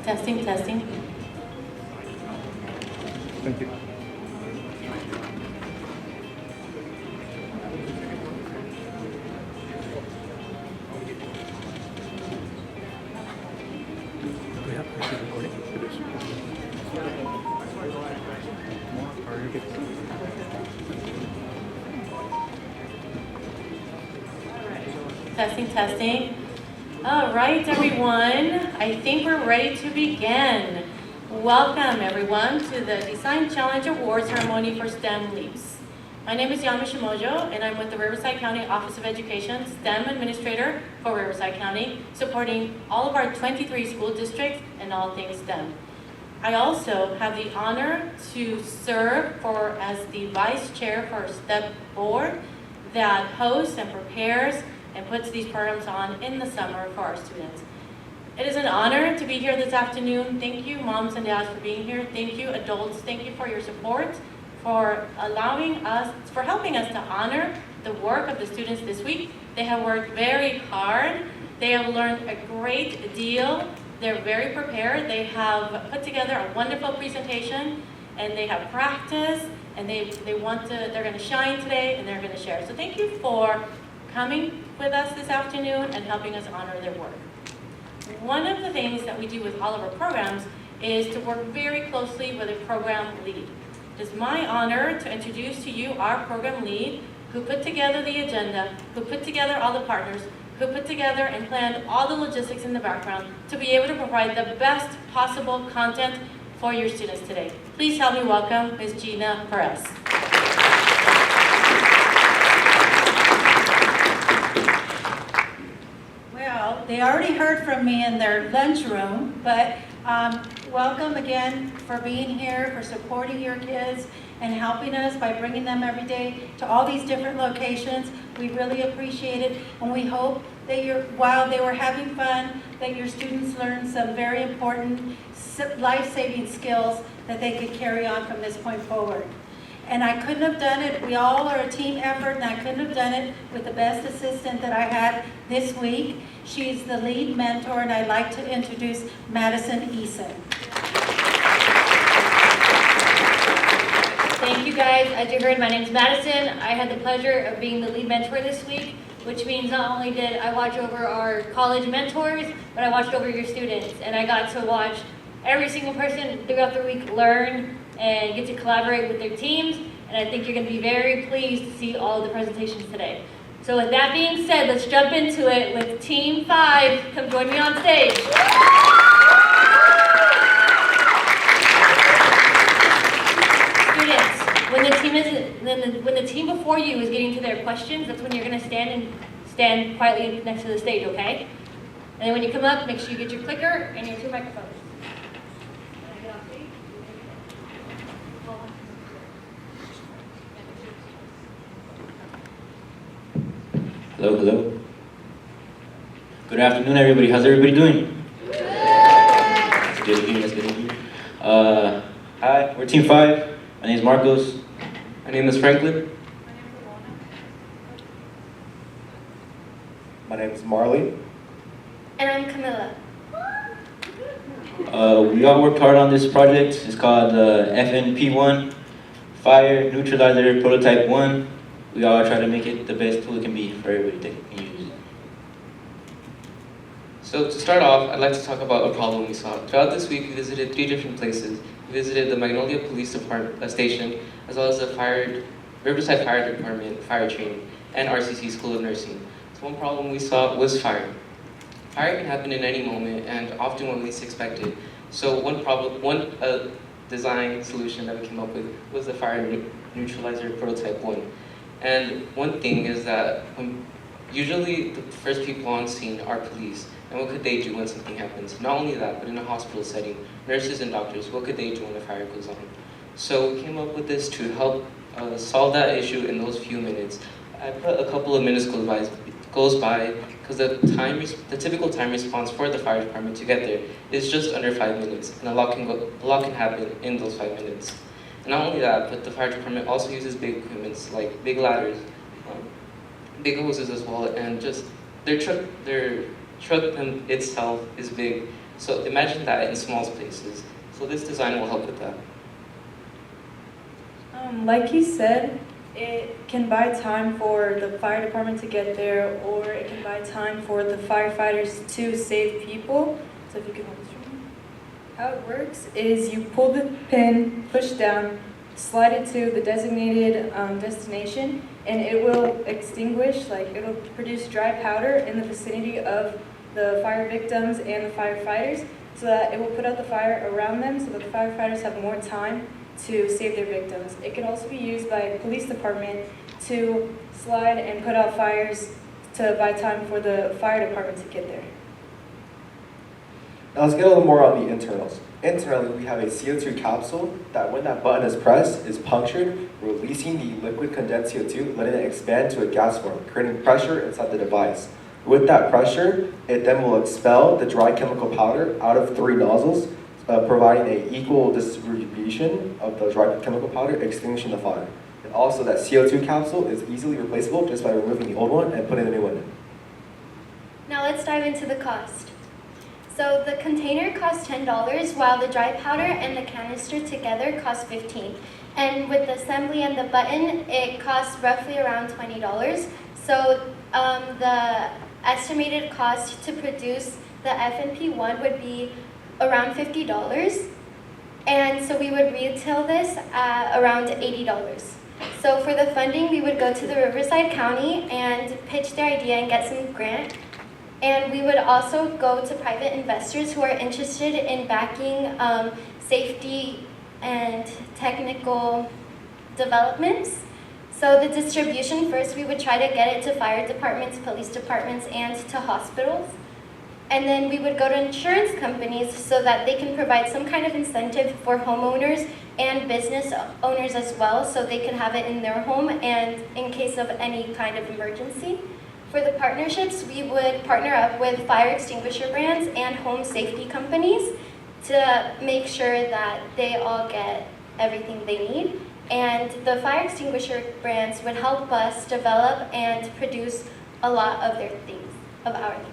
Testing, testing. Thank you. Testing, testing. All right, everyone. I think we're ready to begin. Welcome, everyone, to the Design Challenge Award Ceremony for STEM LEAPS. My name is Yami Shimojo, and I'm with the Riverside County Office of Education STEM Administrator for Riverside County, supporting all of our 23 school districts and all things STEM. I also have the honor to serve as the Vice Chair for our STEP Board that hosts and prepares and puts these programs on in the summer for our students. It is an honor to be here this afternoon. Thank you, moms and dads, for being here. Thank you, adults. Thank you for your support, for helping us to honor the work of the students this week. They have worked very hard. They have learned a great deal. They're very prepared. They have put together a wonderful presentation, and they have practiced, and they're going to shine today, and they're going to share. So thank you for coming with us this afternoon and helping us honor their work. One of the things that we do with all of our programs is to work very closely with a program lead. It is my honor to introduce to you our program lead, who put together the agenda, who put together all the partners, who put together and planned all the logistics in the background to be able to provide the best possible content for your students today. Please help me welcome Ms. Gina Perez. Well, they already heard from me in their lunchroom, but welcome again for being here, for supporting your kids and helping us by bringing them every day to all these different locations. We really appreciate it, and we hope that while they were having fun, that your students learned some very important life-saving skills that they could carry on from this point forward. And I couldn't have done it, we all are a team effort, and I couldn't have done it with the best assistant that I had this week. She's the lead mentor, and I'd like to introduce Madison Eason. Thank you guys. As you heard, my name is Madison. I had the pleasure of being the lead mentor this week, which means not only did I watch over our college mentors, but I watched over your students, and I got to watch every single person throughout the week learn and get to collaborate with their teams, and I think you're going to be very pleased to see all of the presentations today. So with that being said, let's jump into it with Team 5. Come join me on stage. Students, when the team before you is getting to their questions, that's when you're going to stand quietly next to the stage, okay? And then when you come up, make sure you get your clicker and your 2 microphones. Hello, hello. Good afternoon, everybody. How's everybody doing? It's good to hear. It's good to hear. Hi, we're Team 5. My name is Marcos. My name is Franklin. My name is Marley. And I'm Camilla. We all worked hard on this project. It's called FNP1, Fire Neutralizer Prototype 1. We all try to make it the best tool it can be for everybody that can use it. So to start off, I'd like to talk about a problem we saw. Throughout this week, we visited 3 different places. We visited the Magnolia Police Department station, as well as the Riverside Fire Department fire training, and RCC School of Nursing. So one problem we saw was fire. Fire can happen in any moment, and often when least expected. So one design solution that we came up with was the Fire Neutralizer Prototype 1. And one thing is that usually the first people on scene are police. And what could they do when something happens? Not only that, but in a hospital setting, nurses and doctors, what could they do when a fire goes on? So we came up with this to help solve that issue in those few minutes. I put a couple of minutes goes by because the typical time response for the fire department to get there is just under 5 minutes, and a lot can happen in those 5 minutes. And not only that, but the fire department also uses big equipments like big ladders, big hoses as well, and just their truck itself is big, So imagine that in small spaces. So this design will help with that. Like he said, it can buy time for the fire department to get there, or it can buy time for the firefighters to save people. So if you can hold this for me. How it works is you pull the pin, push down, slide it to the designated destination, and it will extinguish, like it'll produce dry powder in the vicinity of the fire victims and the firefighters, so that it will put out the fire around them, so that the firefighters have more time to save their victims. It can also be used by police department to slide and put out fires to buy time for the fire department to get there. Now let's get a little more on the internals. Internally, we have a CO2 capsule that when that button is pressed, is punctured, releasing the liquid condensed CO2, letting it expand to a gas form, creating pressure inside the device. With that pressure, it then will expel the dry chemical powder out of 3 nozzles, providing an equal distribution of the dry chemical powder, extinguishing the fire. And also that CO2 capsule is easily replaceable just by removing the old one and putting the new one in. Now let's dive into the cost. So the container costs $10, while the dry powder and the canister together cost $15. And with the assembly and the button, it costs roughly around $20. So the estimated cost to produce the FNP1 would be around $50. And so we would retail this at around $80. So for the funding, we would go to the Riverside County and pitch their idea and get some grant. And we would also go to private investors who are interested in backing safety and technical developments. So the distribution, first we would try to get it to fire departments, police departments, and to hospitals. And then we would go to insurance companies so that they can provide some kind of incentive for homeowners and business owners as well, so they can have it in their home and in case of any kind of emergency. For the partnerships, we would partner up with fire extinguisher brands and home safety companies to make sure that they all get everything they need. And the fire extinguisher brands would help us develop and produce a lot of their things, of our things.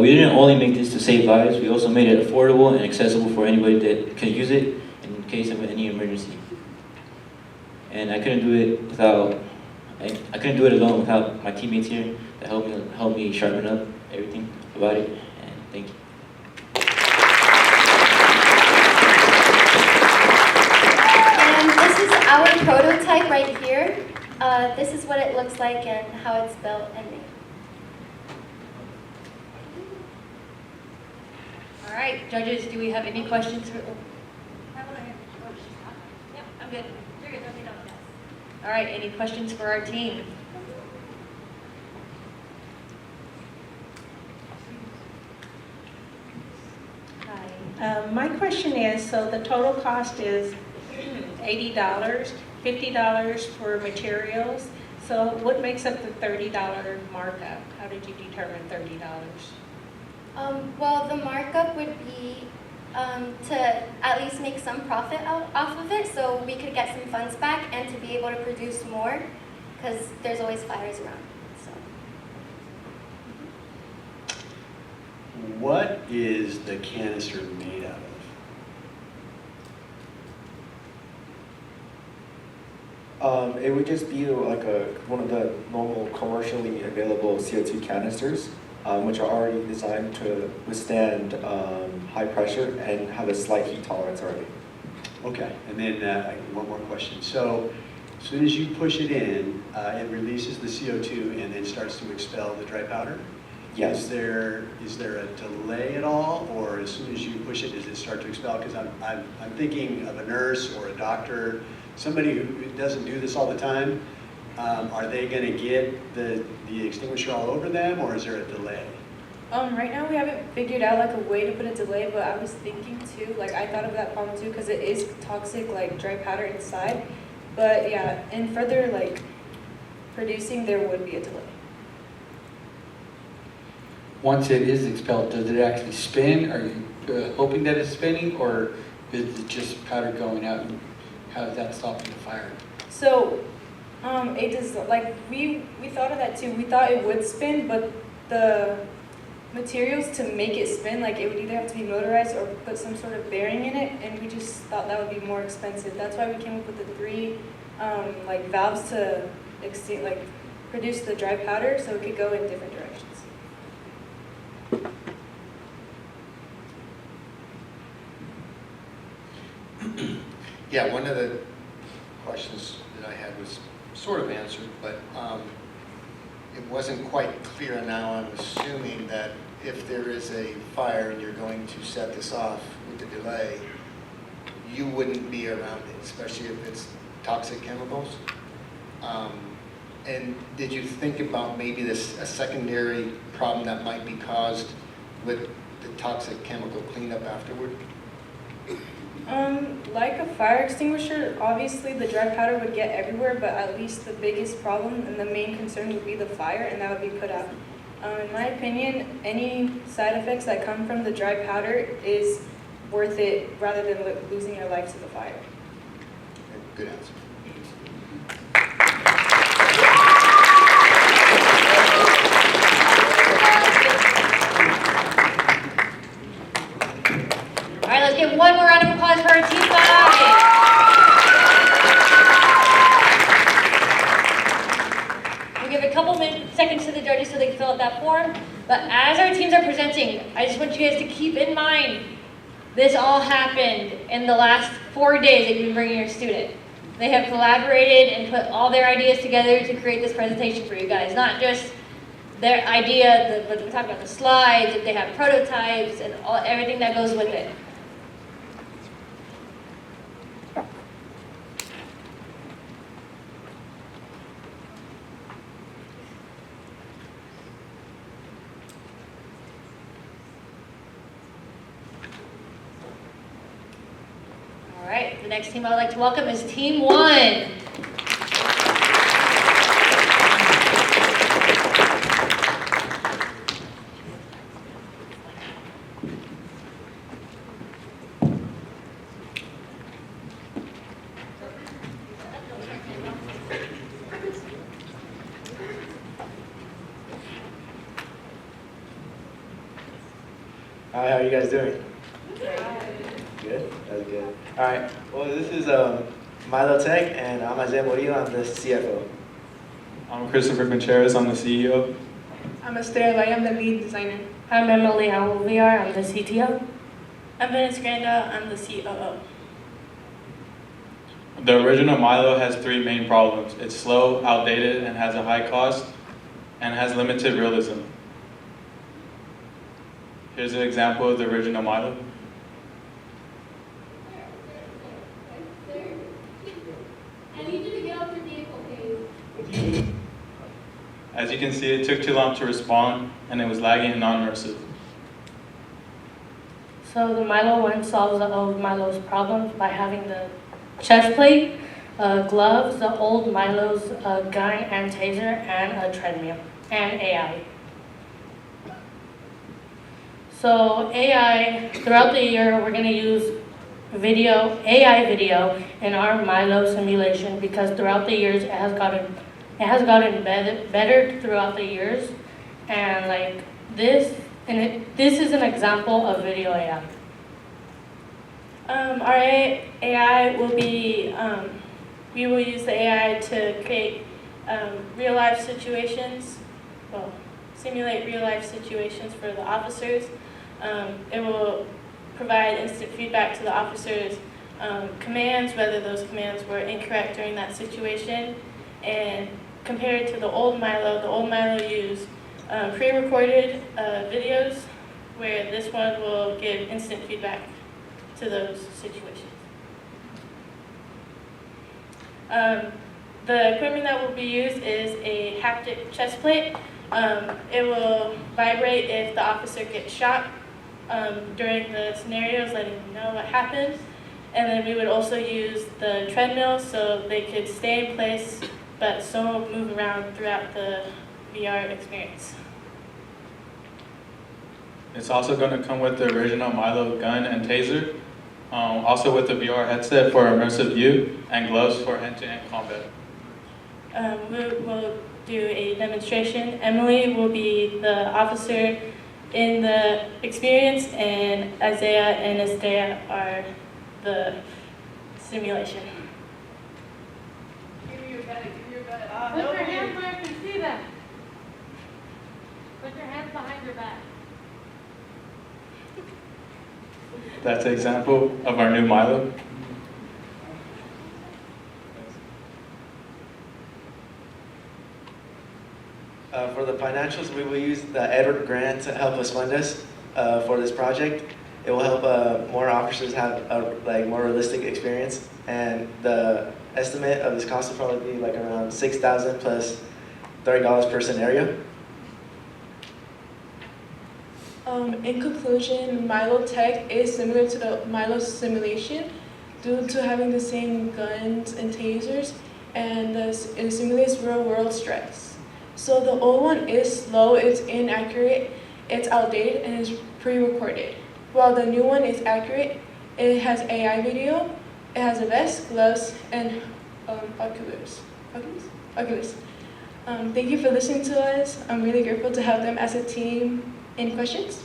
We didn't only make this to save lives, we also made it affordable and accessible for anybody that can use it in case of any emergency. And I couldn't do it without, I couldn't do it alone without my teammates here that helped me sharpen up everything about it, and thank you. And this is our prototype right here. This is what it looks like and how it's built and made. All right, judges, do we have any questions? Yep, I'm good. You're good, let me know. All right, any questions for our team? Hi. My question is, so the total cost is $80, $50 for materials. So what makes up the $30 markup? How did you determine $30? Well, the markup would be to at least make some profit off of it, so we could get some funds back and to be able to produce more, because there's always fires around. So. What is the canister made out of? It would just be like one of the normal commercially available CO2 canisters, which are already designed to withstand high pressure and have a slight heat tolerance already. Okay, and then one more question. So as soon as you push it in, it releases the CO2 and then starts to expel the dry powder? Yes. Is there a delay at all, or as soon as you push it, does it start to expel? Because I'm thinking of a nurse or a doctor, somebody who doesn't do this all the time. Are they going to get the extinguisher all over them, or is there a delay? Right now we haven't figured out like a way to put a delay, but I was thinking too, like I thought of that problem too, because it is toxic, like dry powder inside. But yeah, in further like producing, there would be a delay. Once it is expelled, does it actually spin? Are you hoping that it's spinning, or is it just powder going out, and how is that stopping the fire? So it is like we thought of that too. We thought it would spin, but the materials to make it spin. Like it would either have to be motorized or put some sort of bearing in it, and we just thought that would be more expensive. That's why we came up with the 3 like valves to produce the dry powder, so it could go in different directions. Yeah, one of the questions that I had was sort of answered, but it wasn't quite clear. Now I'm assuming that if there is a fire and you're going to set this off with the delay, you wouldn't be around it, especially if it's toxic chemicals. And did you think about maybe a secondary problem that might be caused with the toxic chemical cleanup afterward? Like a fire extinguisher, obviously the dry powder would get everywhere, but at least the biggest problem and the main concern would be the fire, and that would be put out. In my opinion, any side effects that come from the dry powder is worth it rather than losing your life to the fire. Good answer. All right, let's give one more round of applause for our Team 5. We'll give a couple seconds to the judges so they can fill out that form. But as our teams are presenting, I just want you guys to keep in mind, this all happened in the last 4 days that you've been bringing your student. They have collaborated and put all their ideas together to create this presentation for you guys. Not just their idea, but we talk about the slides, if they have prototypes, and everything that goes with it. All right, the next team I would like to welcome is Team 1. Hi, how are you guys doing? Good? That's good. All right, well, this is Milo Tech, and I'm Isaiah Morillo. I'm the CFO. I'm Christopher Contreras. I'm the CEO. I'm Esther Lai. I'm the lead designer. I'm Emily Alviar, I'm the CTO. I'm Venice Granda, I'm the COO. The original Milo has 3 main problems. It's slow, outdated, and has a high cost, and has limited realism. Here's an example of the original Milo. I need you to get off your vehicle, please. As you can see, it took too long to respond, and it was lagging and non-immersive. So the Milo 1 solves the old Milo's problems by having the chest plate, gloves, the old Milo's gun and taser, and a treadmill, and AI. So AI, throughout the year, we're going to use AI video in our Milo simulation, because throughout the years it has gotten better throughout the years, and like this is an example of video AI. Our AI will be we will use the AI to create real life situations, simulate real life situations for the officers. It will provide instant feedback to the officers' commands, whether those commands were incorrect during that situation. And compared to the old Milo used pre-recorded videos, where this one will give instant feedback to those situations. The equipment that will be used is a haptic chest plate. It will vibrate if the officer gets shot during the scenarios, letting them know what happened. And then we would also use the treadmill so they could stay in place but still move around throughout the VR experience. It's also going to come with the original Milo gun and taser, also with the VR headset for immersive view, and gloves for hand-to-hand combat. We will do a demonstration. Emily will be the officer in the experience, and Isaiah and Estea are the simulation. Give me your bag, give me your bag. Put your hands where I can see them. Put your hands behind your back. That's an example of our new Milo. For the financials, we will use the Edward grant to help us fund us for this project. It will help more officers have a more realistic experience, and the estimate of this cost will probably be like around $6,000 plus $30 per scenario. In conclusion, Milo Tech is similar to the Milo simulation due to having the same guns and tasers, and it simulates real-world stress. So the old one is slow, it's inaccurate, it's outdated, and it's pre-recorded. While the new one is accurate, it has AI video, it has a vest, gloves, and Oculus. Thank you for listening to us. I'm really grateful to have them as a team. Any questions?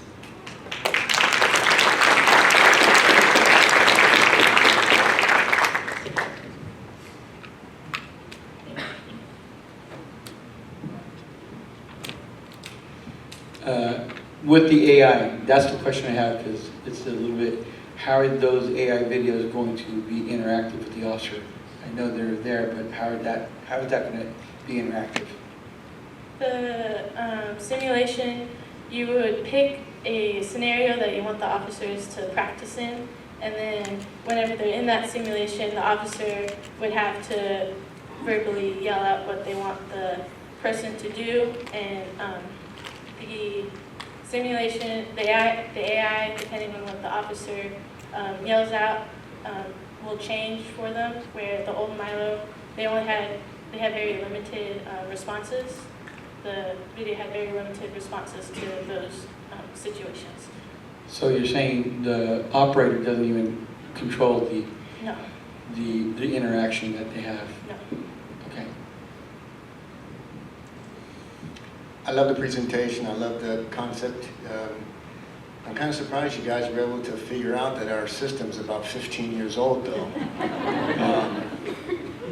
With the AI, that's the question I have, because it's a little bit, how are those AI videos going to be interactive with the officer? I know they're there, but how is that going to be interactive? The simulation, you would pick a scenario that you want the officers to practice in, and then whenever they're in that simulation, the officer would have to verbally yell out what they want the person to do, and the simulation, the AI, depending on what the officer yells out, will change for them, where the old Milo, they had very limited responses. The video had very limited responses to those situations. So you're saying the operator doesn't even control No. the interaction that they have? No. Okay. I love the presentation. I love the concept. I'm kind of surprised you guys were able to figure out that our system's about 15 years old, though.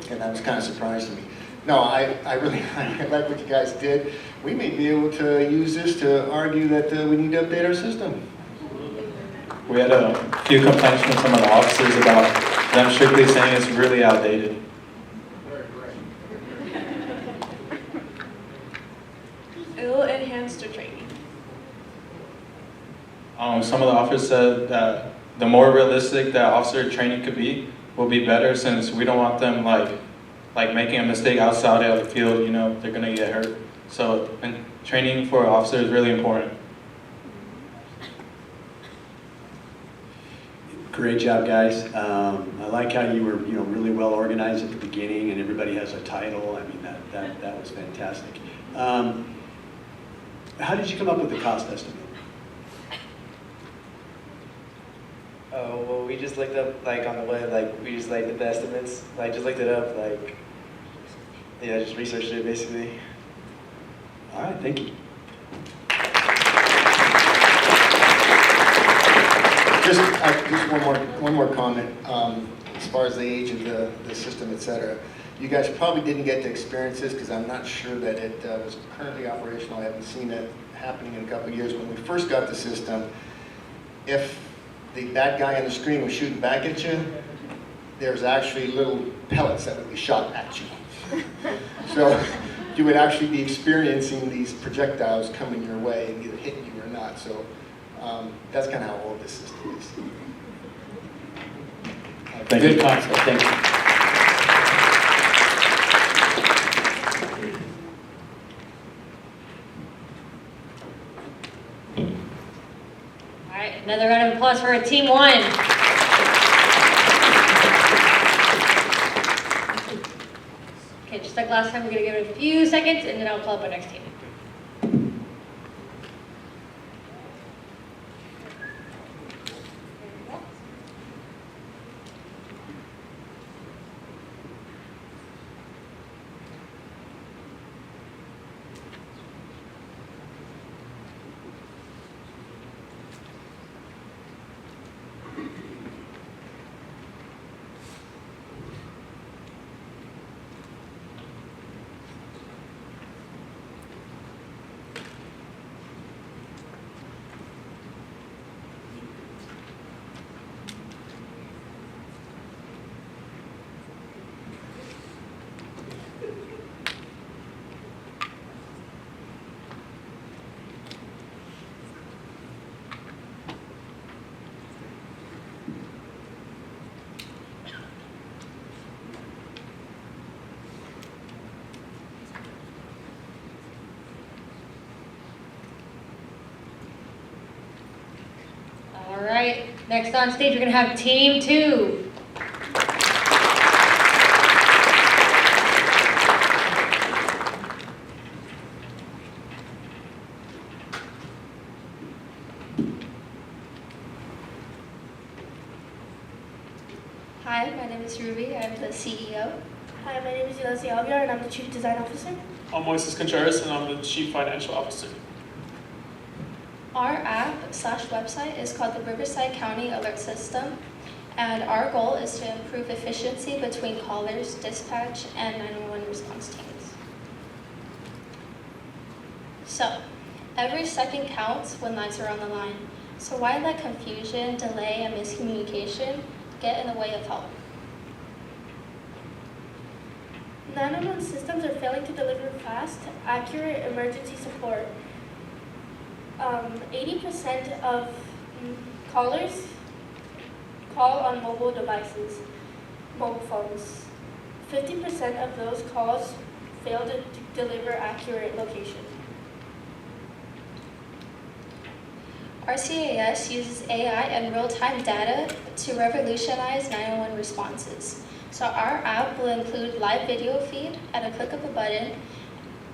And that was kind of surprising to me. No, I really I like what you guys did. We may be able to use this to argue that we need to update our system. We had a few complaints from some of the officers about them strictly saying it's really outdated. It will enhance the training. Some of the officers said that the more realistic that officer training could be will be better, since we don't want them like making a mistake outside of the field, you know, they're gonna get hurt. So, and training for an officer is really important. Great job, guys. I like how you were, really well organized at the beginning, and everybody has a title. I mean, that was fantastic. How did you come up with the cost estimate? Well, we just looked up on the web, we just did the estimates, just looked it up, just researched it basically. All right, thank you. Just one more comment. As far as the age of the system, et cetera, you guys probably didn't get to experience this because I'm not sure that it was currently operational. I haven't seen it happening in a couple of years. When we first got the system, if the bad guy on the screen was shooting back at you, there's actually little pellets that would be shot at you. So you would actually be experiencing these projectiles coming your way and either hitting you or not. So that's kind of how old this system is. Good concept, thank you. All right, another round of applause for Team 1. Okay, just like last time, we're gonna give it a few seconds and then I'll call up our next team. right, next on stage, we're gonna have Team 2. Hi, my name is Ruby. I'm the CEO. Hi, my name is Yelesi Alviar, and I'm the Chief Design Officer. I'm Moises Contreras, and I'm the Chief Financial Officer. Our app/website is called the Riverside County Alert System, and our goal is to improve efficiency between callers, dispatch, and 911 response teams. So, every second counts when lives are on the line. So why let confusion, delay, and miscommunication get in the way of help? 911 systems are failing to deliver fast, accurate emergency support. 80% of callers call on mobile devices, mobile phones. 50% of those calls fail to deliver accurate location. RCAS uses AI and real-time data to revolutionize 911 responses. So our app will include live video feed at a click of a button,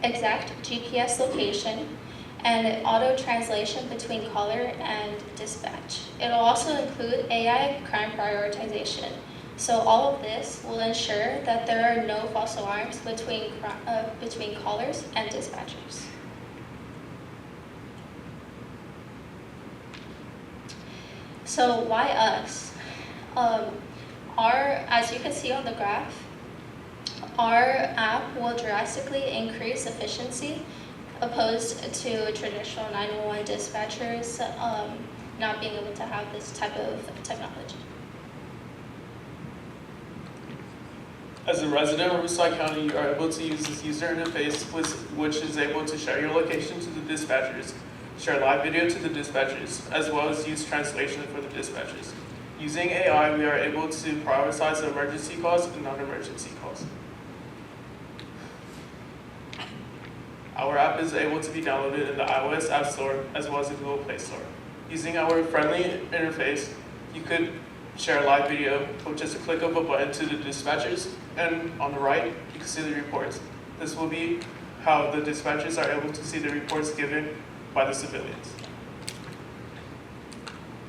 exact GPS location, and auto translation between caller and dispatch. It'll also include AI crime prioritization. So all of this will ensure that there are no false alarms between callers and dispatchers. So why us? As you can see on the graph, our app will drastically increase efficiency opposed to traditional 911 dispatchers not being able to have this type of technology. As a resident of Riverside County, you are able to use this user interface, which is able to share your location to the dispatchers, share live video to the dispatchers, as well as use translation for the dispatchers. Using AI, we are able to prioritize the emergency calls and non-emergency calls. Our app is able to be downloaded in the iOS App Store as well as the Google Play Store. Using our friendly interface, you could share a live video with just a click of a button to the dispatchers, and on the right, you can see the reports. This will be how the dispatchers are able to see the reports given by the civilians.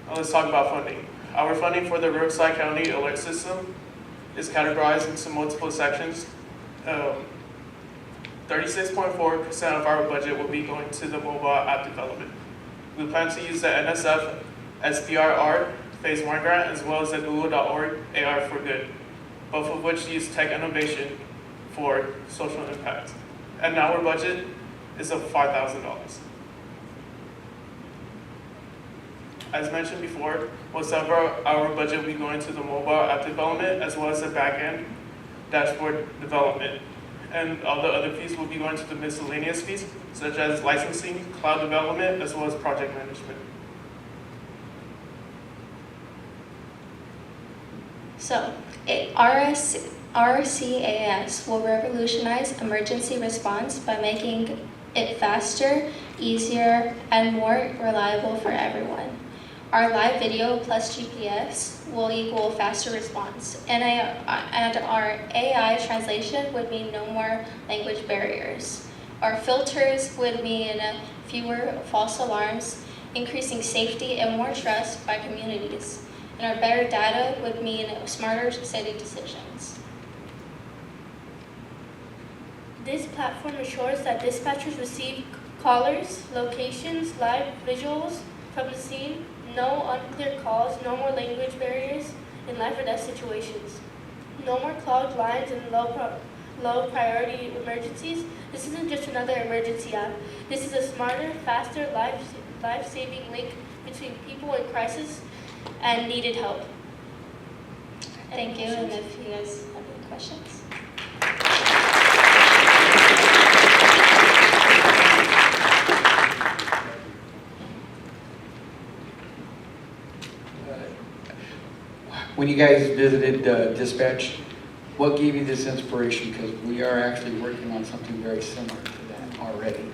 Now let's talk about funding. Our funding for the Riverside County Alert System is categorized into multiple sections. 36.4% of our budget will be going to the mobile app development. We plan to use the NSF SBIR Phase 1 grant as well as the Google.org AR for Good, both of which use tech innovation for social impact. And our budget is of $5,000. As mentioned before, most of our budget will be going to the mobile app development as well as the back-end dashboard development. And all the other fees will be going to the miscellaneous fees, such as licensing, cloud development, as well as project management. So, RCAS will revolutionize emergency response by making it faster, easier, and more reliable for everyone. Our live video plus GPS will equal faster response, and our AI translation would mean no more language barriers. Our filters would mean fewer false alarms, increasing safety and more trust by communities. And our better data would mean smarter city decisions. This platform ensures that dispatchers receive callers, locations, live visuals from the scene, no unclear calls, no more language barriers in life or death situations, no more clogged lines and low priority emergencies. This isn't just another emergency app. This is a smarter, faster, life-saving link between people in crisis and needed help. Thank you, and if you guys have any questions. When you guys visited dispatch, what gave you this inspiration? Because we are actually working on something very similar to that already.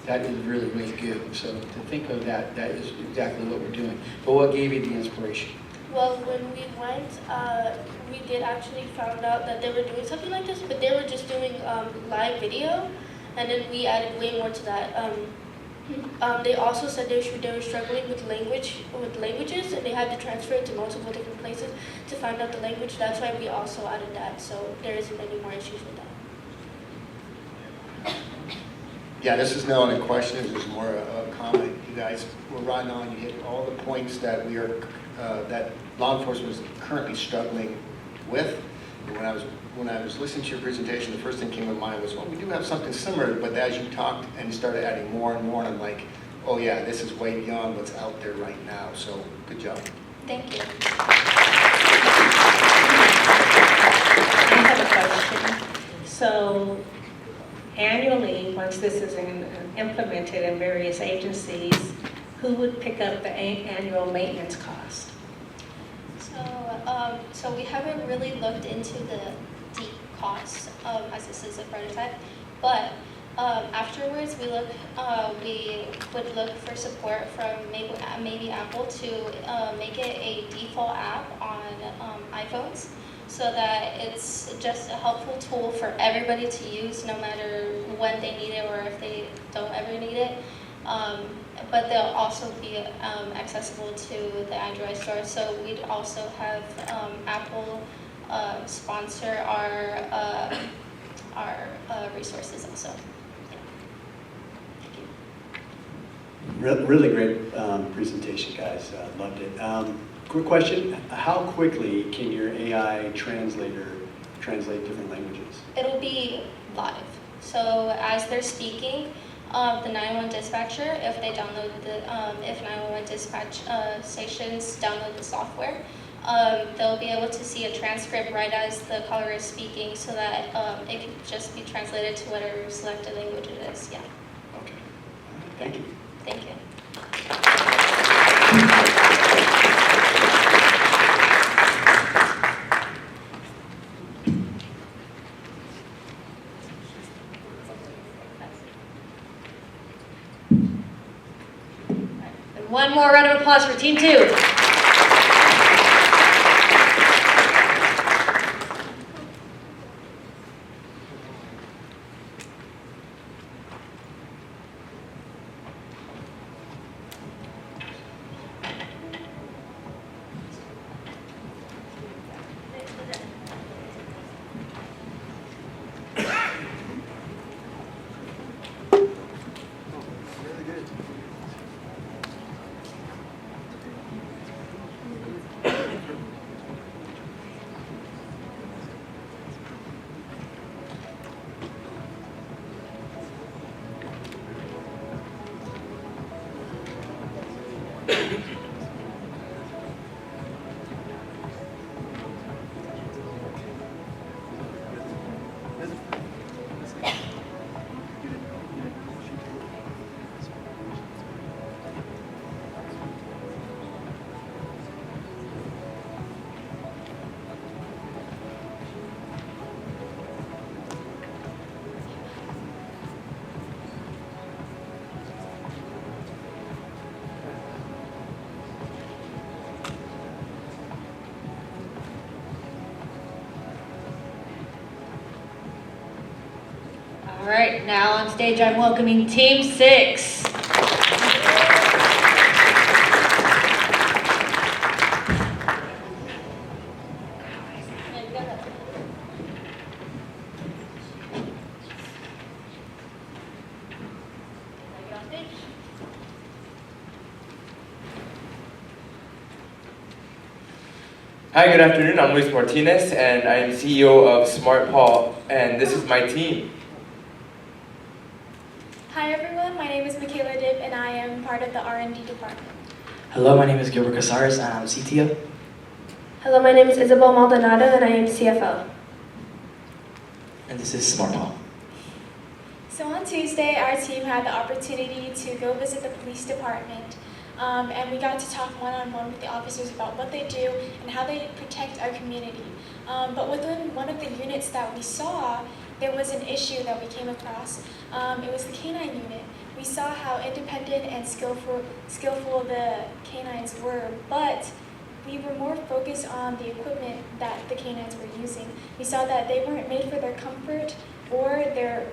that is really, really good. So to think of that, that is exactly what we're doing. But what gave you the inspiration? Well, when we went, we did actually found out that they were doing something like this, but they were just doing live video, and then we added way more to that. They also said they were struggling with languages, and they had to transfer it to multiple different places to find out the language. That's why we also added that, so there isn't any more issues with that. Yeah, this is not a question, this is more a comment. You guys were right on, you hit all the points that we are, that law enforcement is currently struggling with. And when I was listening to your presentation, the first thing came to mind was, well, we do have something similar, but as you talked and you started adding more and more, I'm like, oh yeah, this is way beyond what's out there right now, so good job. Thank you. I have a question. So annually, once this is implemented in various agencies, who would pick up the annual maintenance cost? So we haven't really looked into the deep costs as this is a prototype, but afterwards we would look for support from maybe Apple to make it a default app on iPhones, so that it's just a helpful tool for everybody to use no matter when they need it or if they don't ever need it. But they'll also be accessible to the Android store. So we'd also have Apple sponsor our resources also. Yeah. Really great presentation, guys. Loved it. Quick question: how quickly can your AI translator translate different languages? It'll be live. So as they're speaking, the 911 dispatcher, if they download if 911 dispatch stations download the software, they'll be able to see a transcript right as the caller is speaking, so that it can just be translated to whatever selected language it is. Yeah. Okay. Thank you. Thank you. One more round of applause for Team 2. All right, now on stage I'm welcoming Team 6. Hi, good afternoon. I'm Luis Martinez, and I am CEO of SmartPaw, and this is my team. Hi everyone, my name is Michaela Dibb and I am part of the R&D department. Hello, my name is Gilbert Casares and I'm CTO. Hello, my name is Isabel Maldonado and I am CFO. And this is SmartPaw. So on Tuesday, our team had the opportunity to go visit the police department. And we got to talk one-on-one with the officers about what they do and how they protect our community. But within one of the units that we saw, there was an issue that we came across. It was the canine unit. We saw how independent and skillful the canines were, but we were more focused on the equipment that the canines were using. We saw that they weren't made for their comfort or their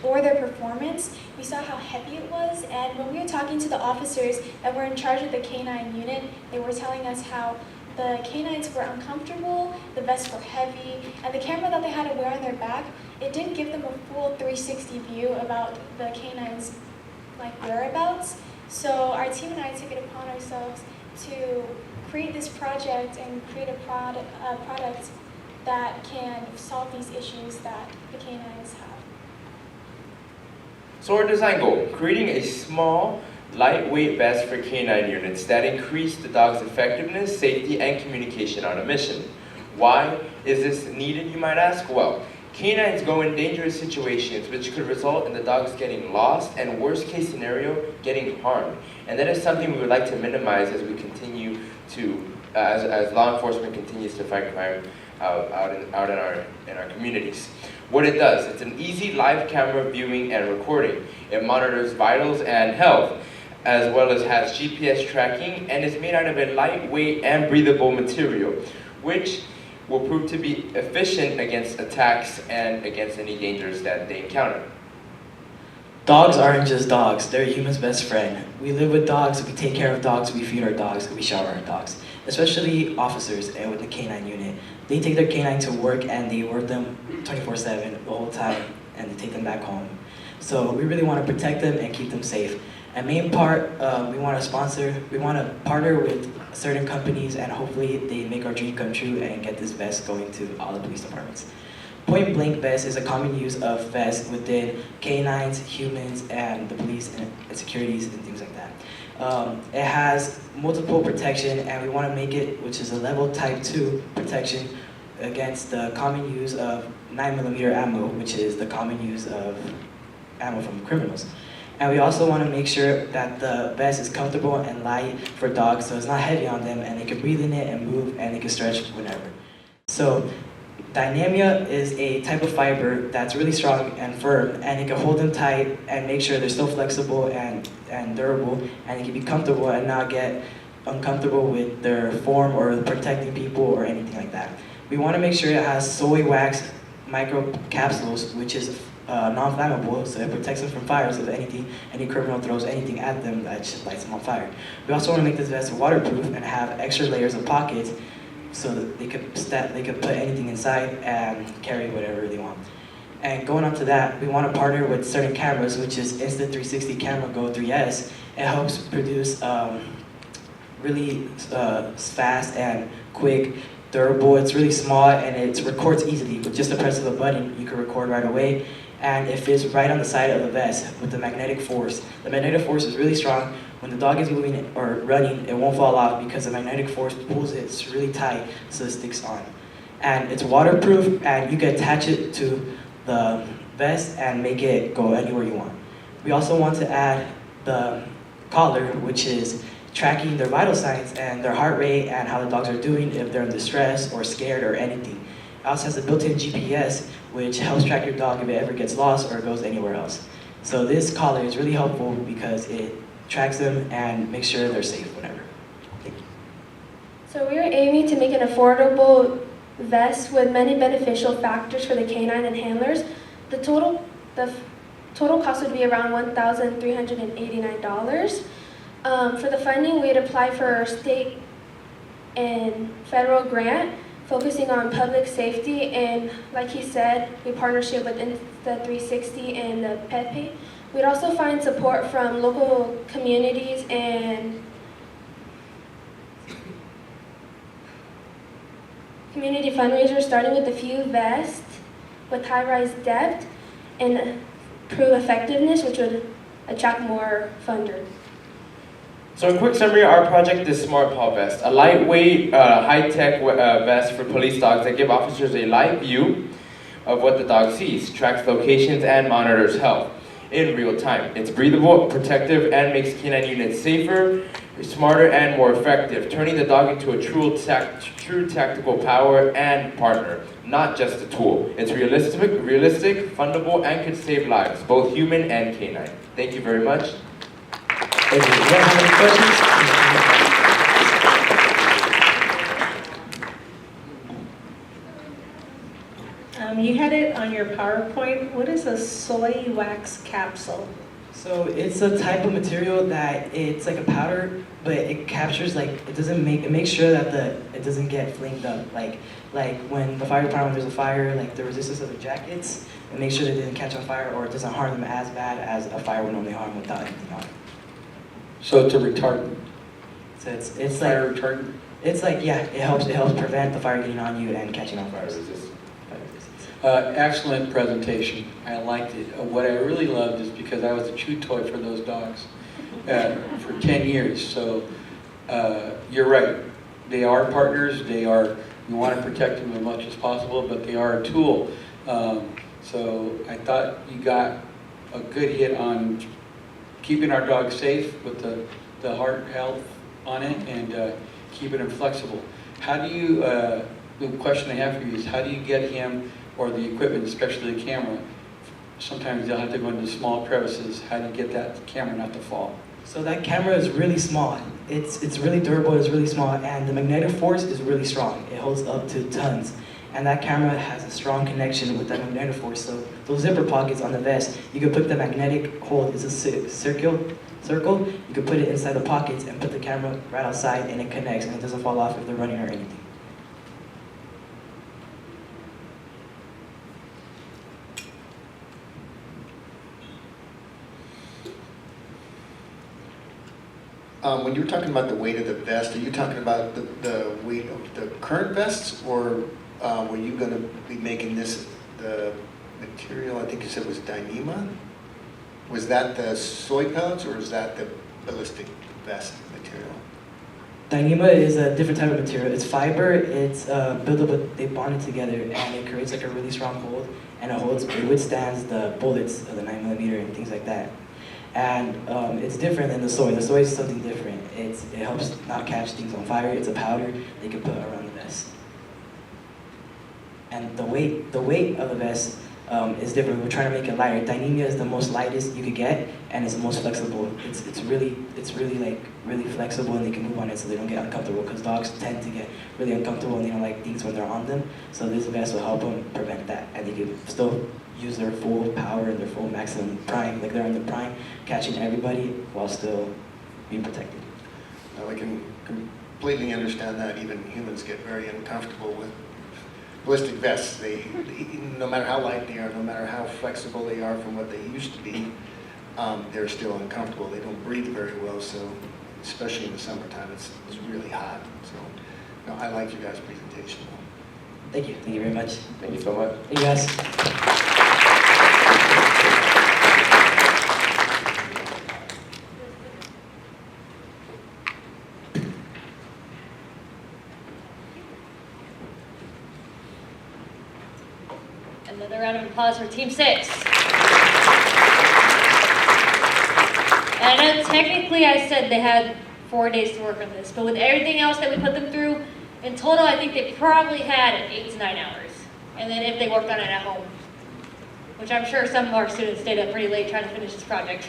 performance. We saw how heavy it was, and when we were talking to the officers that were in charge of the canine unit, they were telling us how the canines were uncomfortable, the vests were heavy, and the camera that they had to wear on their back, it didn't give them a full 360 view about the canines' whereabouts. So our team and I took it upon ourselves to create this project and create a product that can solve these issues that the canines have. So our design goal, creating a small, lightweight vest for canine units that increase the dog's effectiveness, safety, and communication on a mission. Why is this needed, you might ask? Well, canines go in dangerous situations which could result in the dogs getting lost and, worst case scenario, getting harmed. And that is something we would like to minimize as we continue to, as law enforcement continues to fight crime out in our communities. What it does, it's an easy live camera viewing and recording. It monitors vitals and health, as well as has GPS tracking, and is made out of a lightweight and breathable material, which will prove to be efficient against attacks and against any dangers that they encounter. Dogs aren't just dogs, they're humans' best friend. We live with dogs, we take care of dogs, we feed our dogs, we shower our dogs. Especially officers and with the canine unit. They take their canine to work and they work them 24/7 the whole time, and they take them back home. So we really want to protect them and keep them safe. And main part, we want to partner with certain companies, and hopefully they make our dream come true and get this vest going to all the police departments. Point blank vest is a common use of vest within canines, humans, and the police and securities and things like that. It has multiple protection, and we want to make it, which is a level type 2 protection against the common use of 9mm ammo, which is the common use of ammo from criminals. And we also want to make sure that the vest is comfortable and light for dogs, so it's not heavy on them, and they can breathe in it and move, and they can stretch whenever. So Dynamia is a type of fiber that's really strong and firm, and it can hold them tight and make sure they're still flexible and durable, and it can be comfortable and not get uncomfortable with their form or protecting people or anything like that. We want to make sure it has soy wax microcapsules, which is non-flammable, so it protects them from fires if any criminal throws anything at them that just lights them on fire. We also want to make this vest waterproof and have extra layers of pockets so that they could put anything inside and carry whatever they want. And going on to that, we want to partner with certain cameras, which is Insta360 Camera Go 3S. It helps produce really fast and quick, durable. It's really small and it records easily. With just the press of a button, you can record right away. And it fits right on the side of the vest with the magnetic force. The magnetic force is really strong. When the dog is moving or running, it won't fall off because the magnetic force pulls it really tight so it sticks on. And it's waterproof, and you can attach it to the vest and make it go anywhere you want. We also want to add the collar, which is tracking their vital signs and their heart rate and how the dogs are doing, if they're in distress or scared or anything. It also has a built-in GPS, which helps track your dog if it ever gets lost or goes anywhere else. So this collar is really helpful because it tracks them and makes sure they're safe whenever. Thank you. So we are aiming to make an affordable vest with many beneficial factors for the canine and handlers. The total cost would be around $1,389. For the funding, we'd apply for a state and federal grant focusing on public safety, and like he said, we partnership with Insta360 and the Pet Pay. We'd also find support from local communities and community fundraisers, starting with a few vests with high-rise depth and prove effectiveness, which would attract more funders. So in quick summary, our project is Smart Paw Vest, a lightweight, high-tech vest for police dogs that give officers a live view of what the dog sees, tracks locations, and monitors health in real time. It's breathable, protective, and makes canine units safer smarter and more effective, turning the dog into a true tactical power and partner, not just a tool. It's realistic, fundable, and can save lives, both human and canine. Thank you very much. Thank you. Do you have any questions? You had it on your PowerPoint. What is a soy wax capsule? So it's a type of material that it's like a powder, but it captures it makes sure that it doesn't get flamed up. Like when the fire department, there's a fire, like the resistance of the jackets, it makes sure that it didn't catch on fire or it doesn't harm them as bad as a fire would normally harm without anything on it. So it's a retardant. So it's fire like retardant. it's like yeah, it helps prevent the fire getting on you and catching on fire. Excellent presentation. I liked it. What I really loved is because I was a chew toy for those dogs for 10 years. So you're right. They are partners. We want to protect them as much as possible, but they are a tool. So I thought you got a good hit on keeping our dogs safe with the heart health on it and keeping them flexible. How do you, the question I have for you is how do you get him or the equipment, especially the camera? Sometimes they'll have to go into small crevices. How do you get that camera not to fall? So that camera is really small. It's really durable, it's really small, and the magnetic force is really strong. It holds up to tons. And that camera has a strong connection with that magnetic force. So those zipper pockets on the vest, you can put the magnetic hold, it's a circle, you can put it inside the pockets and put the camera right outside and it connects and it doesn't fall off if they're running or anything. When you were talking about the weight of the vest, are you talking about the weight of the current vests, or were you going to be making this, the material, I think you said was Dyneema? Was that the soy pellets, or is that the ballistic vest material? Dyneema is a different type of material. It's fiber, it's built up, they bond it together, and it creates like a really strong hold, and it withstands the bullets of the 9mm and things like that. And it's different than the soy. The soy is something different. It helps not catch things on fire. It's a powder they can put around the vest. And the weight of the vest is different. We're trying to make it lighter. Dyneema is the most lightest you could get, and it's the most flexible. It's really flexible, and they can move on it so they don't get uncomfortable. Because dogs tend to get really uncomfortable and they don't like things when they're on them. So this vest will help them prevent that, and they can still use their full power and their full maximum prime, like they're on the prime, catching everybody while still being protected. Well, I can completely understand that. Even humans get very uncomfortable with ballistic vests. No matter how light they are, no matter how flexible they are from what they used to be, they're still uncomfortable. They don't breathe very well, so especially in the summertime, it's really hot. So, no, I like your guys' presentation. Thank you very much. Thank you so much. Thank you guys. Another round of applause for Team 6. And I know technically I said they had 4 days to work on this, but with everything else that we put them through, in total I think they probably had 8 to 9 hours. And then if they worked on it at home, which I'm sure some of our students stayed up pretty late trying to finish this project.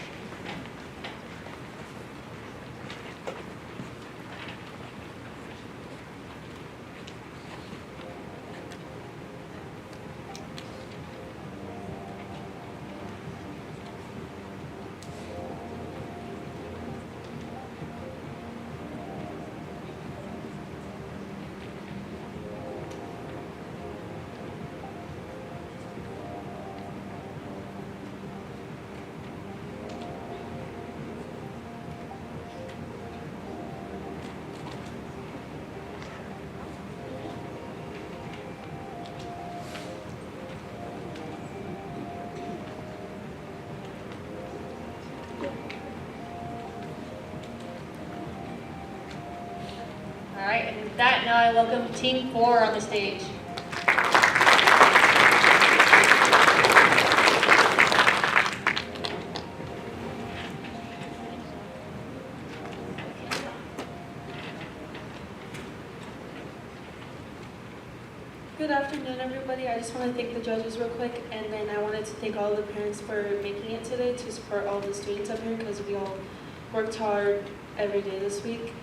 All right, and with that, now I welcome Team 4 on the stage. Good afternoon, everybody. I just want to thank the judges real quick, and then I wanted to thank all the parents for making it today to support all the students up here because we all worked hard every day this week.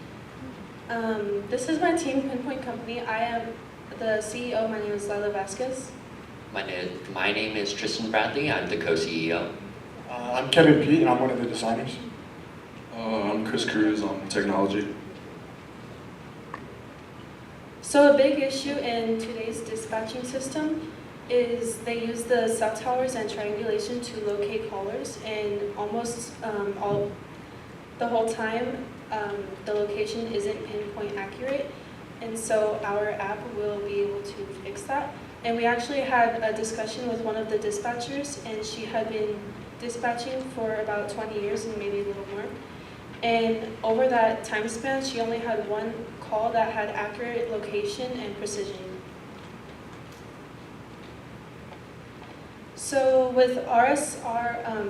This is my team, Pinpoint Company. I am the CEO. My name is Lila Vasquez. My name is Tristan Bradley. I'm the co-CEO. I'm Kevin Pete, and I'm one of the designers. I'm Chris Cruz on technology. So a big issue in today's dispatching system is they use the cell towers and triangulation to locate callers, and almost the whole time the location isn't pinpoint accurate, and so our app will be able to fix that. And we actually had a discussion with one of the dispatchers, and she had been dispatching for about 20 years and maybe a little more. And over that time span, she only had one call that had accurate location and precision. So with RSR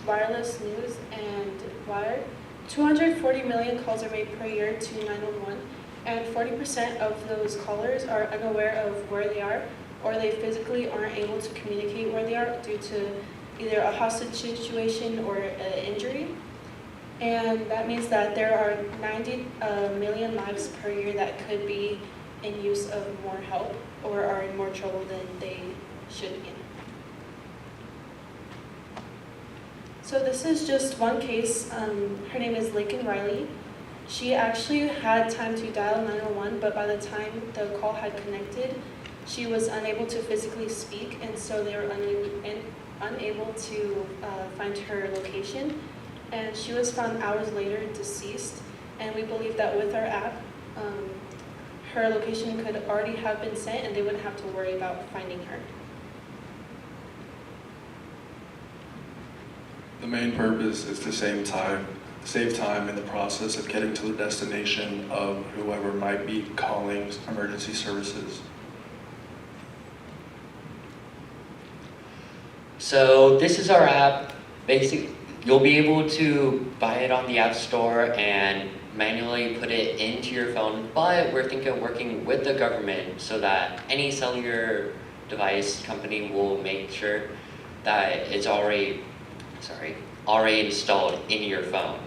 wireless news and wired, 240 million calls are made per year to 911, and 40% of those callers are unaware of where they are, or they physically aren't able to communicate where they are due to either a hostage situation or an injury. And that means that there are 90 million lives per year that could be in use of more help or are in more trouble than they should be in. So this is just one case. Her name is Lakin Riley. She actually had time to dial 911, but by the time the call had connected, she was unable to physically speak, and so they were unable to find her location. And she was found hours later deceased, and we believe that with our app, her location could already have been sent and they wouldn't have to worry about finding her. The main purpose is to save time in the process of getting to the destination of whoever might be calling emergency services. So this is our app. Basically, you'll be able to buy it on the App Store and manually put it into your phone, but we're thinking of working with the government so that any cellular device company will make sure that it's already installed in your phone.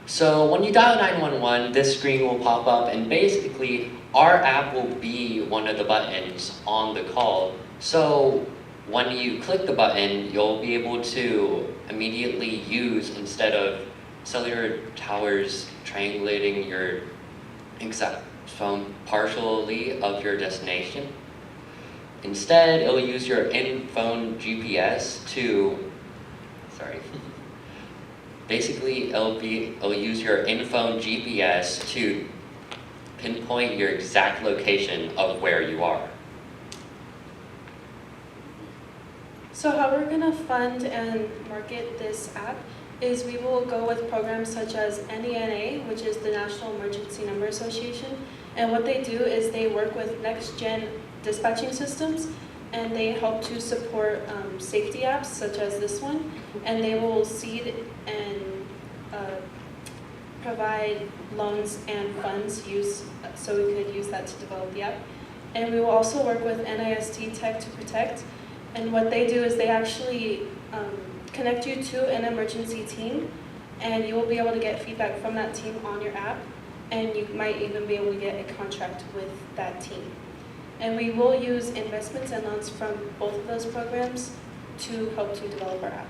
So when you dial 911, this screen will pop up, and basically our app will be one of the buttons on the call. So when you click the button, you'll be able to immediately use, instead of cellular towers triangulating your exact phone partially of your destination, instead it'll use your in-phone GPS to, basically it'll use your in-phone GPS to pinpoint your exact location of where you are. So how we're going to fund and market this app is we will go with programs such as NENA, which is the National Emergency Number Association. And what they do is they work with next-gen dispatching systems, and they help to support safety apps such as this one. And they will seed and provide loans and funds so we could use that to develop the app. And we will also work with NIST Tech to Protect. And what they do is they actually connect you to an emergency team, and you will be able to get feedback from that team on your app, and you might even be able to get a contract with that team. And we will use investments and loans from both of those programs to help to develop our app.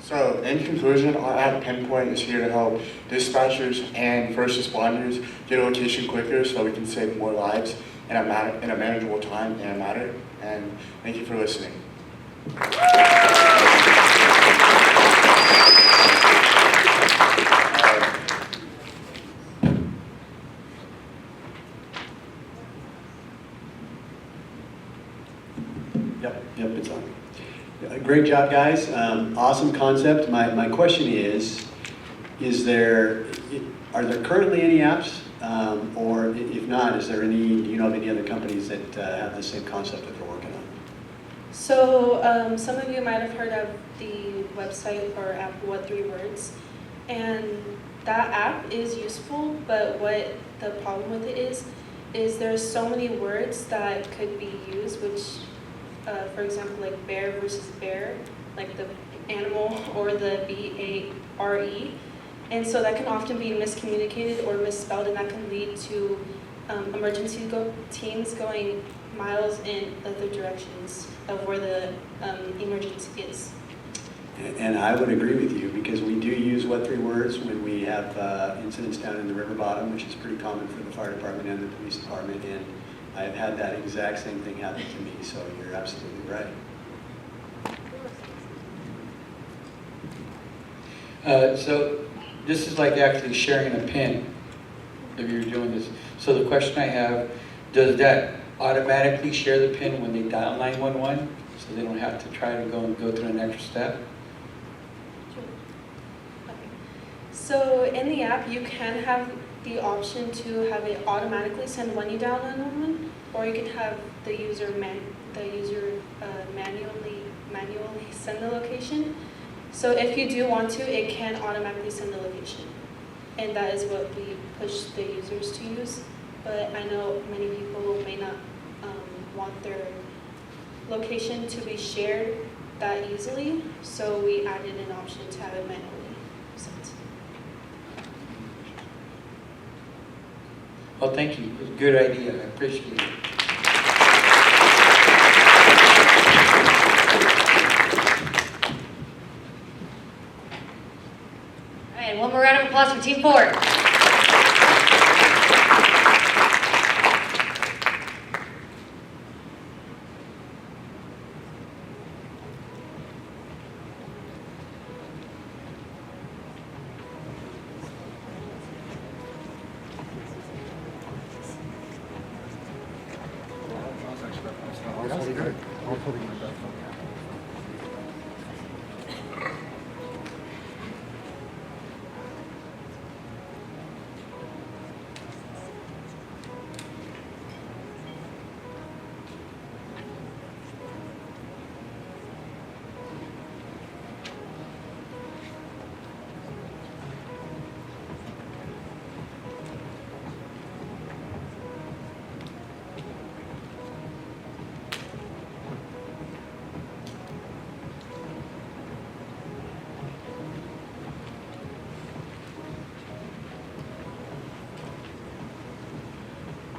So in conclusion, our app Pinpoint is here to help dispatchers and first responders get a location quicker so we can save more lives in a manageable time and a matter. And thank you for listening. Yep, it's on. Great job, guys. Awesome concept. My question is are there currently any apps? Or if not, do you know of any other companies that have the same concept that they're working on? So some of you might have heard of the website or app, What 3 Words? And that app is useful, but what the problem with it is there's so many words that could be used, which, for example, like bear versus bear, like the animal or the B-A-R-E. And so that can often be miscommunicated or misspelled, and that can lead to emergency teams going miles in other directions of where the emergency is. And I would agree with you, because we do use what three words when we have incidents down in the river bottom, which is pretty common for the fire department and the police department, and I've had that exact same thing happen to me, so you're absolutely right. So this is like actually sharing a PIN if you're doing this. So the question I have, does that automatically share the PIN when they dial 911? So they don't have to try to go through an extra step? So in the app, you can have the option to have it automatically send when you dial 911, or you can have the user manually send the location. So if you do want to, it can automatically send the location, and that is what we push the users to use. But I know many people may not want their location to be shared that easily, so we added an option to have it manually sent. Well, thank you. It was a good idea. I appreciate it. All right, one more round of applause for Team 4.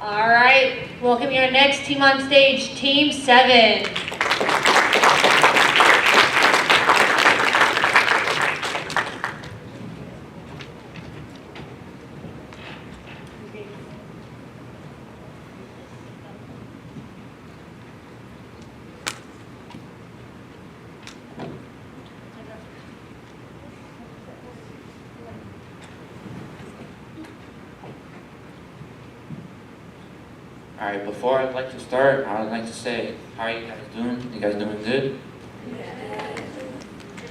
All right, welcoming our next team on stage, Team 7. Alright, before I'd like to start, I would like to say, how are you guys doing? You guys doing good?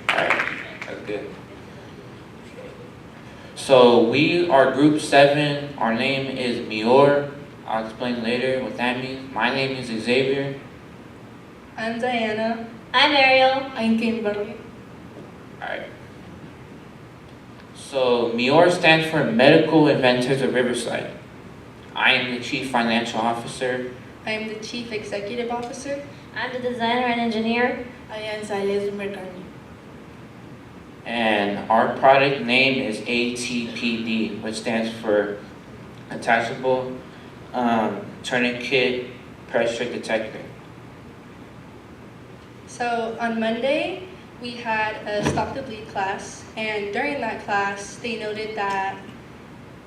Alright, that's good. So we are group 7. Our name is Mior. I'll explain later what that means. My name is Xavier. I'm Diana. I'm Ariel. I'm Kimberly. Alright. So Mior stands for Medical Inventors of Riverside. I am the Chief Financial Officer. I am the Chief Executive Officer. I'm the designer and engineer. I am Sales Mercani. And our product name is ATPD, which stands for Attachable Tourniquet Pressure Detector. So on Monday, we had a Stop the Bleed class, and during that class, they noted that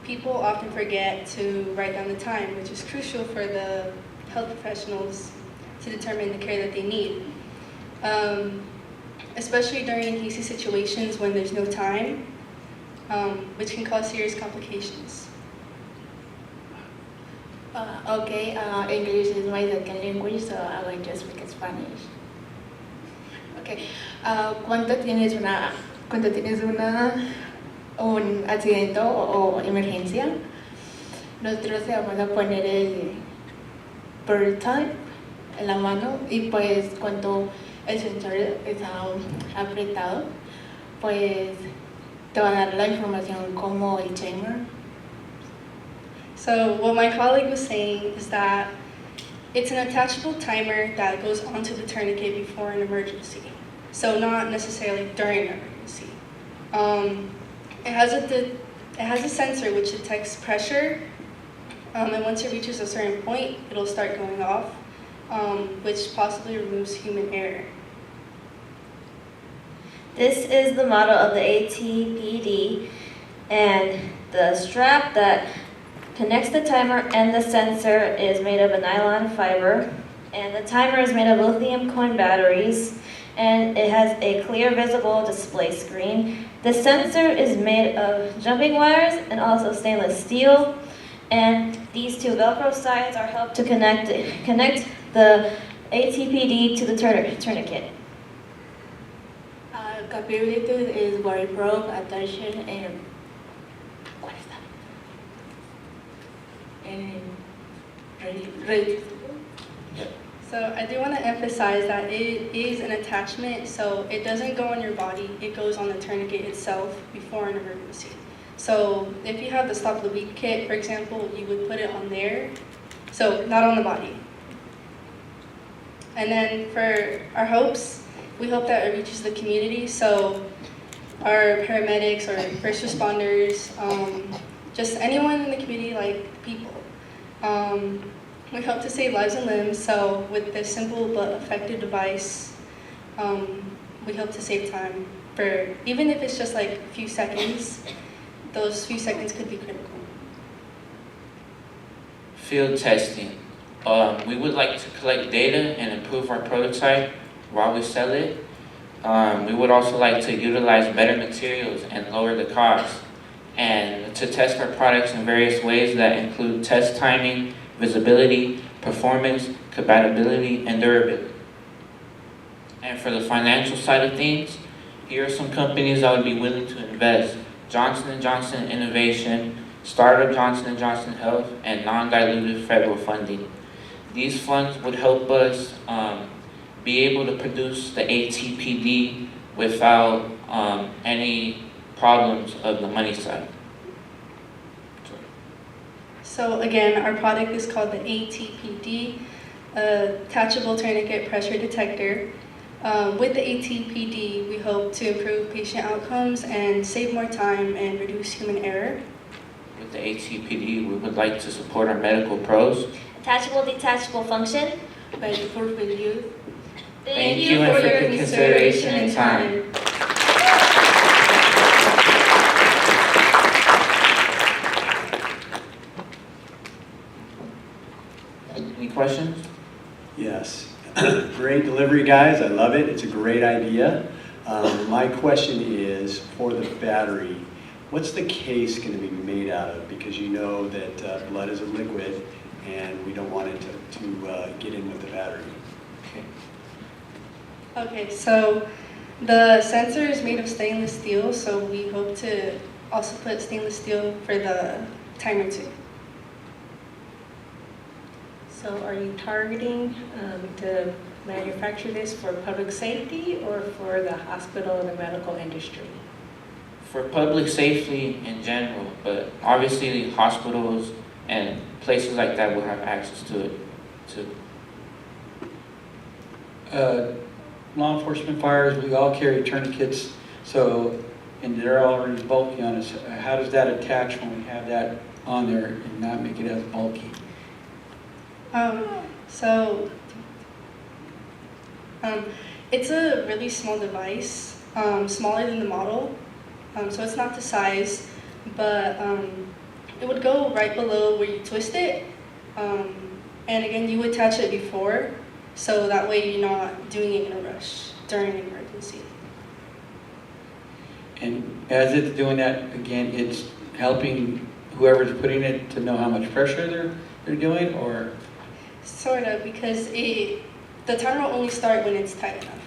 people often forget to write down the time, which is crucial for the health professionals to determine the care that they need. Especially during hasty situations when there's no time, which can cause serious complications. Okay, English is my second language, so I will just speak Spanish. Okay, cuando tienes un accidente o emergencia, nosotros te vamos a poner el bird type en la mano, y pues cuando el sensor está apretado, pues te van a dar la información como el timer. So what my colleague was saying is that it's an attachable timer that goes onto the tourniquet before an emergency. So not necessarily during an emergency. It has a sensor which detects pressure, and once it reaches a certain point, it'll start going off, which possibly removes human error. This is the model of the ATPD, and the strap that connects the timer and the sensor is made of a nylon fiber, and the timer is made of lithium coin batteries, and it has a clear visible display screen. The sensor is made of jumping wires and also stainless steel, and these two Velcro sides are helped to connect the ATPD to the tourniquet. Capability is very broad, attention, and ready. So I do want to emphasize that it is an attachment, so it doesn't go on your body, it goes on the tourniquet itself before an emergency. So if you have the Stop the Bleed kit, for example, you would put it on there, so not on the body. And then for our hopes, we hope that it reaches the community, so our paramedics or first responders, just anyone in the community, like people. We hope to save lives and limbs, so with this simple but effective device, we hope to save time for, even if it's just like a few seconds, those few seconds could be critical. Field testing. We would like to collect data and improve our prototype while we sell it. We would also like to utilize better materials and lower the cost, and to test our products in various ways that include test timing, visibility, performance, compatibility, and durability. And for the financial side of things, here are some companies that would be willing to invest: Johnson & Johnson Innovation, Startup Johnson & Johnson Health, and non-dilutive federal funding. These funds would help us be able to produce the ATPD without any problems of the money side. So again, our product is called the ATPD, Attachable Tourniquet Pressure Detector. With the ATPD, we hope to improve patient outcomes and save more time and reduce human error. With the ATPD, we would like to support our medical pros. Attachable detachable function. By the corporate youth. Thank you for your consideration and time. Any questions? Yes. Great delivery, guys. I love it. It's a great idea. My question is, for the battery, what's the case going to be made out of? Because you know that blood is a liquid, and we don't want it to get in with the battery. Okay, so the sensor is made of stainless steel, so we hope to also put stainless steel for the timer too. So are you targeting to manufacture this for public safety or for the hospital and the medical industry? For public safety in general, but obviously hospitals and places like that will have access to it too. Law enforcement, fires, we all carry tourniquets, so, and they're already bulky on us. How does that attach when we have that on there and not make it as bulky? It's a really small device, smaller than the model, so it's not the size, but it would go right below where you twist it, and again, you attach it before, so that way you're not doing it in a rush during an emergency. And as it's doing that, again, it's helping whoever's putting it to know how much pressure they're doing, or? Sort of, because the timer will only start when it's tight enough.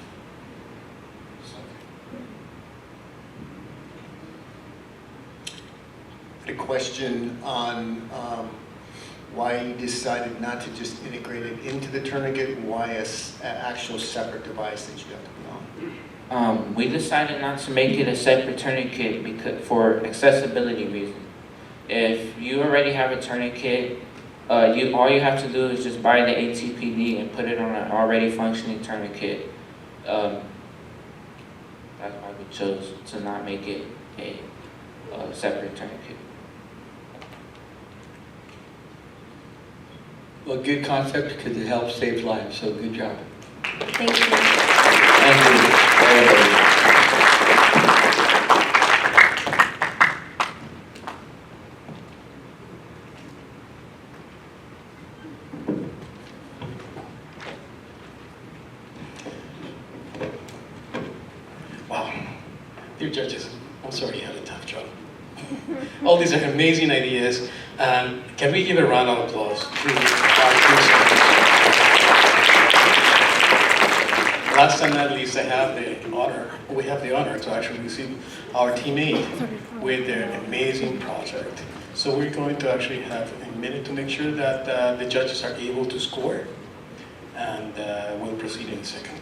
A question on why you decided not to just integrate it into the tourniquet, why an actual separate device that you have to put on? We decided not to make it a separate tourniquet because, for accessibility reasons. If you already have a tourniquet, all you have to do is just buy the ATPD and put it on an already functioning tourniquet. That's why we chose to not make it a separate tourniquet. Well, good concept because it helps save lives, so good job. Thank you. Thank you. Wow. Dear judges, I'm sorry you had a tough job. All these are amazing ideas. Can we give a round of applause to our team? Last but not least, we have the honor to actually receive our teammate with their amazing project. So we're going to actually have a minute to make sure that the judges are able to score, and we'll proceed in a second.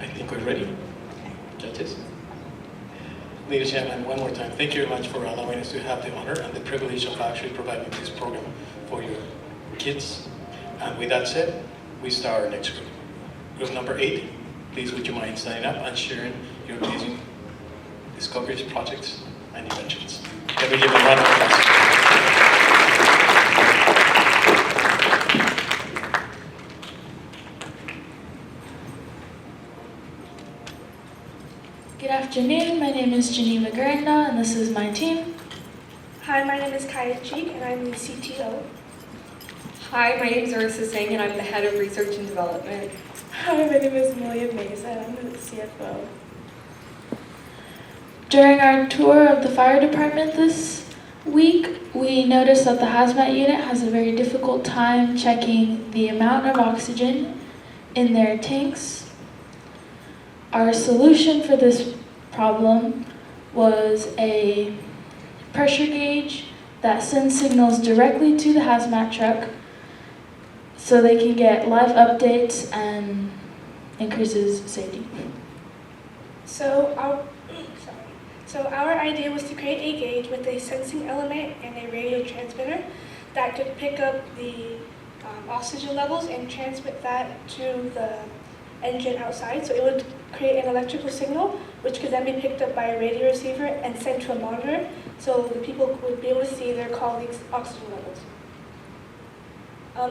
I think we're ready, judges. Ladies and gentlemen, one more time, thank you very much for allowing us to have the honor and the privilege of actually providing this program for your kids. And with that said, we start our next group. Group number 8, please would you mind signing up and sharing your amazing discoveries, projects, and inventions. Can we give them a round of applause? Good afternoon, my name is Geneva Garanda and this is my team. Hi, my name is Kaya Cheek and I'm the CTO. Hi, my name is Arisa Singh and I'm the Head of Research and Development. Hi, my name is Malia Mesa and I'm the CFO. During our tour of the fire department this week, we noticed that the hazmat unit has a very difficult time checking the amount of oxygen in their tanks. Our solution for this problem was a pressure gauge that sends signals directly to the hazmat truck so they can get live updates and increases safety. So our idea was to create a gauge with a sensing element and a radio transmitter that could pick up the oxygen levels and transmit that to the engine outside. So it would create an electrical signal which could then be picked up by a radio receiver and sent to a monitor so the people would be able to see their colleagues' oxygen levels.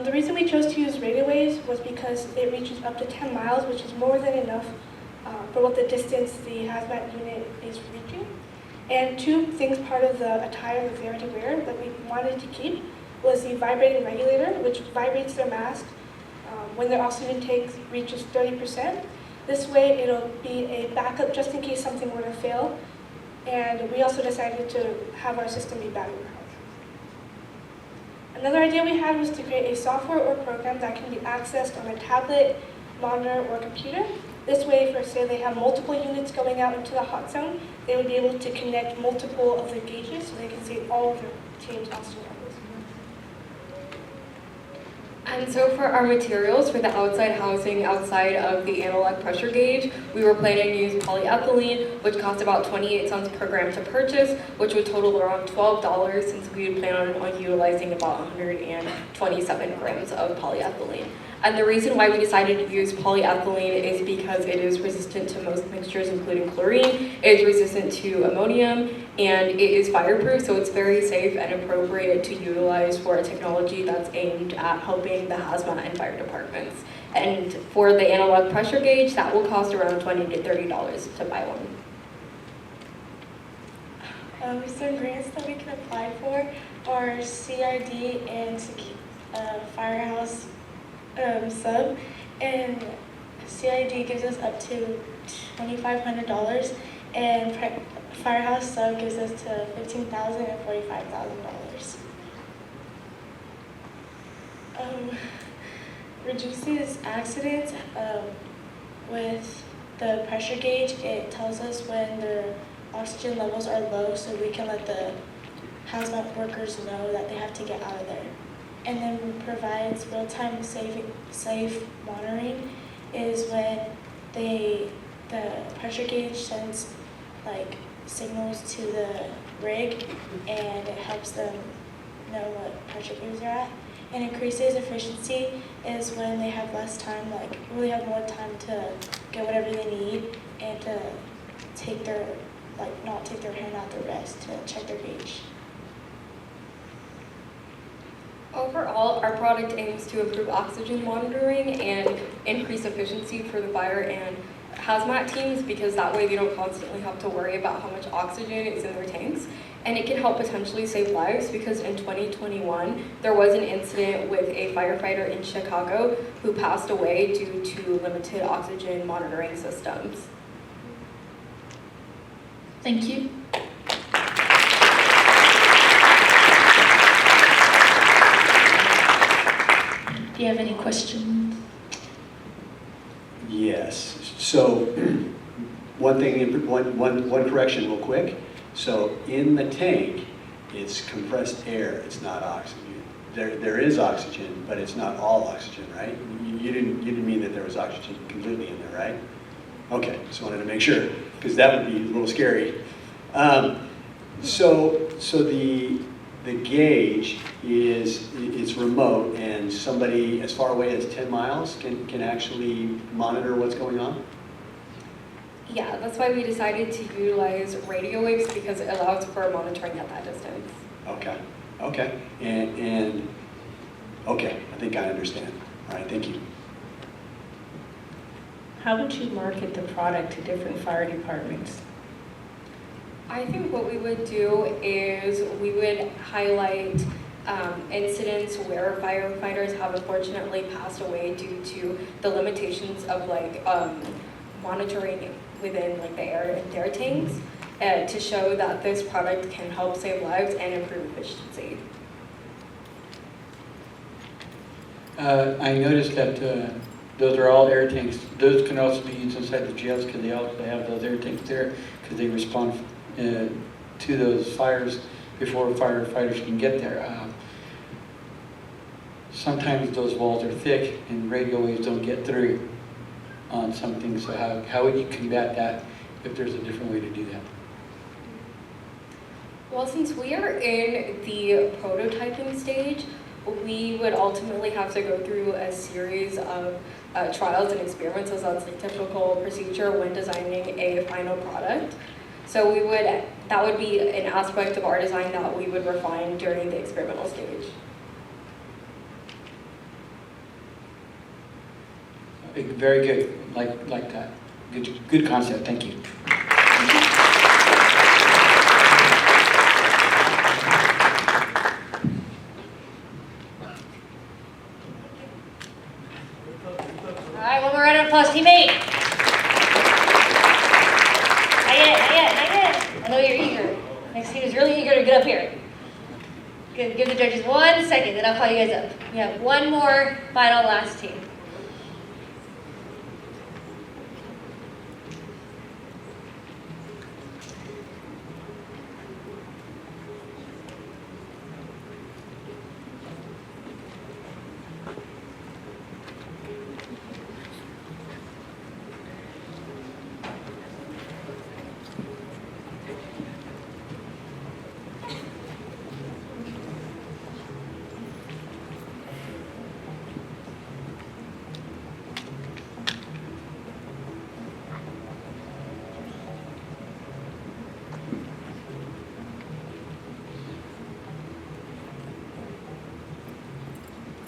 The reason we chose to use radio waves was because it reaches up to 10 miles, which is more than enough for what the distance the hazmat unit is reaching. And two things part of the attire that they already wear that we wanted to keep was the vibrating regulator, which vibrates their mask when their oxygen tank reaches 30%. This way it'll be a backup just in case something were to fail. And we also decided to have our system be battery powered. Another idea we had was to create a software or program that can be accessed on a tablet, monitor, or computer This way, for say they have multiple units going out into the hot zone, they would be able to connect multiple of the gauges so they can save all of their team's oxygen levels. And so for our materials for the outside housing outside of the analog pressure gauge, we were planning to use polyethylene, which costs about 28 cents per gram to purchase, which would total around $12 since we would plan on utilizing about 127 grams of polyethylene. And the reason why we decided to use polyethylene is because it is resistant to most mixtures, including chlorine, it is resistant to ammonium, and it is fireproof, so it's very safe and appropriate to utilize for a technology that's aimed at helping the hazmat and fire departments. And for the analog pressure gauge, that will cost around $20 to $30 to buy one. Some grants that we can apply for are CID and Firehouse Sub, and CID gives us up to $2,500, and Firehouse Sub gives us to $15,000 and $45,000. Reduces accidents with the pressure gauge. It tells us when the oxygen levels are low, so we can let the hazmat workers know that they have to get out of there. And then provides real-time safe monitoring is when the pressure gauge sends like signals to the rig, and it helps them know what pressure gauges they're at. And increases efficiency is when they have less time, like really have more time to get whatever they need and to take their, like not take their hand out the rest to check their gauge. Overall, our product aims to improve oxygen monitoring and increase efficiency for the fire and hazmat teams, because that way they don't constantly have to worry about how much oxygen is in their tanks. And it can help potentially save lives, because in 2021, there was an incident with a firefighter in Chicago who passed away due to limited oxygen monitoring systems. Thank you. Do you have any questions? Yes. So one correction real quick. So in the tank, it's compressed air, it's not oxygen. There is oxygen, but it's not all oxygen, right? You didn't mean that there was oxygen completely in there, right? Okay, just wanted to make sure, because that would be a little scary. So the gauge it's remote, and somebody as far away as 10 miles can actually monitor what's going on? Yeah, that's why we decided to utilize radio waves, because it allows for monitoring at that distance. Okay, and okay, I think I understand. All right, thank you. How would you market the product to different fire departments? I think what we would do is we would highlight incidents where firefighters have unfortunately passed away due to the limitations of monitoring within their tanks, to show that this product can help save lives and improve efficiency. I noticed that those are all air tanks. Those can also be used inside the jails, because they also have those air tanks there, because they respond to those fires before firefighters can get there. Sometimes those walls are thick and radio waves don't get through on some things. So how would you combat that if there's a different way to do that? Well, since we are in the prototyping stage, we would ultimately have to go through a series of trials and experiments, as that's the typical procedure when designing a final product. So that would be an aspect of our design that we would refine during the experimental stage. Very good, like that. Good concept, thank you. All right, one more round of applause, teammate. Not yet. I know you're eager. Next team is really eager to get up here. Give the judges 1 second, then I'll call you guys up. We have one more final last team.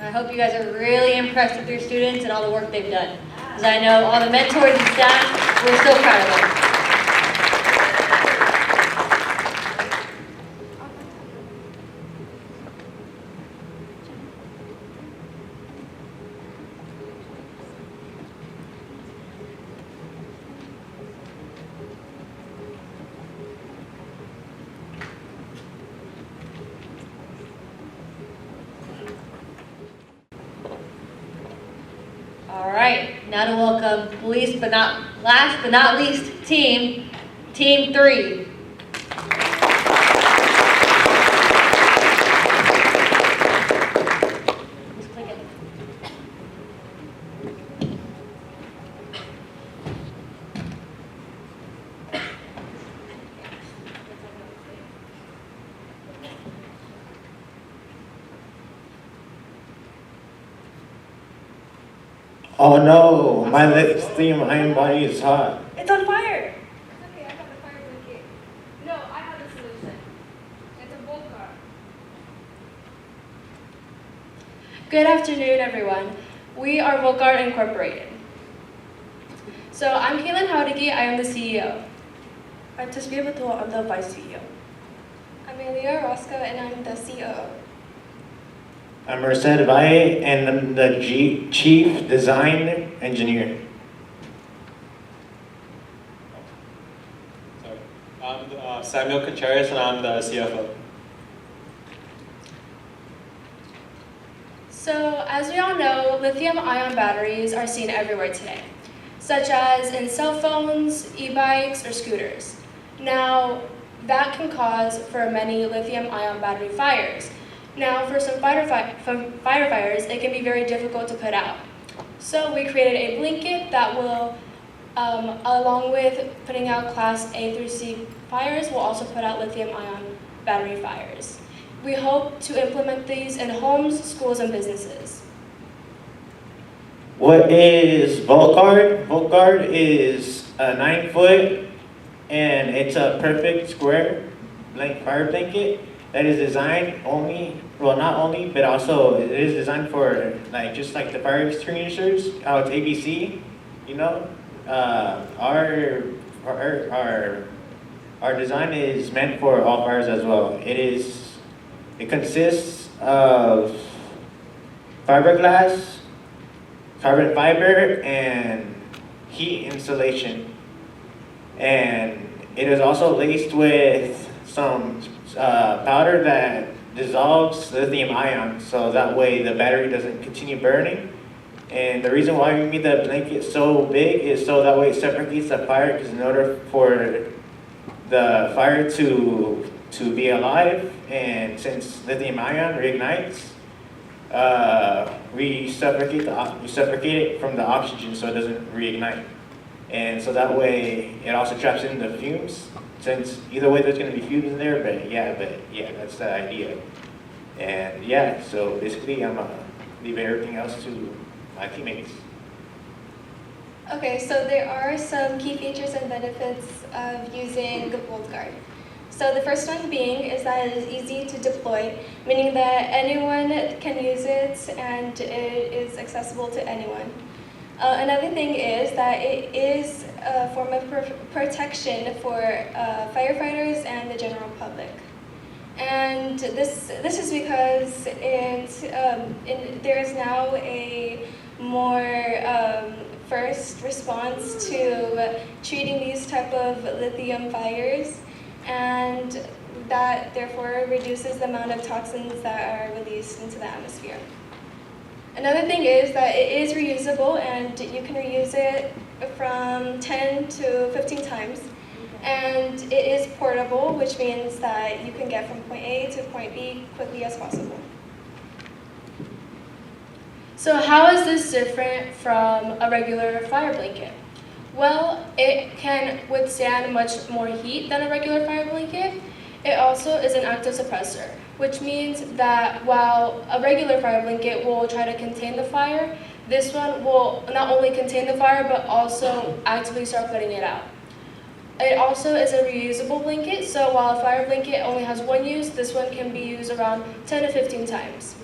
I hope you guys are really impressed with your students and all the work they've done. Because I know all the mentors and staff, we're so proud of them. All right, now to welcome last but not least, Team 3. Oh no, my lithium ion body is hot. It's on fire! Okay, I have a fire blanket. No, I have a solution. It's a volt car. Good afternoon, everyone. We are Volkart Incorporated. So I'm Caitlin Howdigi, I am the CEO. I'm Tasbih Batul, I'm the Vice CEO. I'm Elia Roscoe, and I'm the COO. I'm Merced Valle, and I'm the Chief Design Engineer. I'm Samuel Contreras, and I'm the CFO. So, as we all know, lithium-ion batteries are seen everywhere today, such as in cell phones, e-bikes, or scooters. Now, that can cause for many lithium-ion battery fires. Now, for some firefighters, it can be very difficult to put out. So we created a blanket that will, along with putting out Class A through C fires, will also put out lithium-ion battery fires. We hope to implement these in homes, schools, and businesses. What is Volkart? Volkart is a 9-foot, and it's a perfect square fire blanket that is designed not only, but also it is designed for just like the fire extinguishers out with ABC, you know. Our design is meant for all fires as well. It consists of fiberglass, carbon fiber, and heat insulation. And it is also laced with some powder that dissolves lithium ion, so that way the battery doesn't continue burning. And the reason why we made the blanket so big is so that way it separates the fire, because in order for the fire to be alive, and since lithium ion reignites, we separate it from the oxygen so it doesn't reignite. And so that way it also traps in the fumes, since either way there's going to be fumes in there, but yeah, that's the idea. And yeah, so basically I'm leave everything else to my teammates. Okay, so there are some key features and benefits of using the VoltGuard. So the first one being is that it is easy to deploy, meaning that anyone can use it and it is accessible to anyone. Another thing is that it is a form of protection for firefighters and the general public. And this is because there is now a more first response to treating these type of lithium fires, and that therefore reduces the amount of toxins that are released into the atmosphere. Another thing is that it is reusable, and you can reuse it from 10 to 15 times. And it is portable, which means that you can get from point A to point B quickly as possible. So how is this different from a regular fire blanket? Well, it can withstand much more heat than a regular fire blanket. It also is an active suppressor, which means that while a regular fire blanket will try to contain the fire, this one will not only contain the fire, but also actively start putting it out. It also is a reusable blanket, so while a fire blanket only has one use, this one can be used around 10 to 15 times.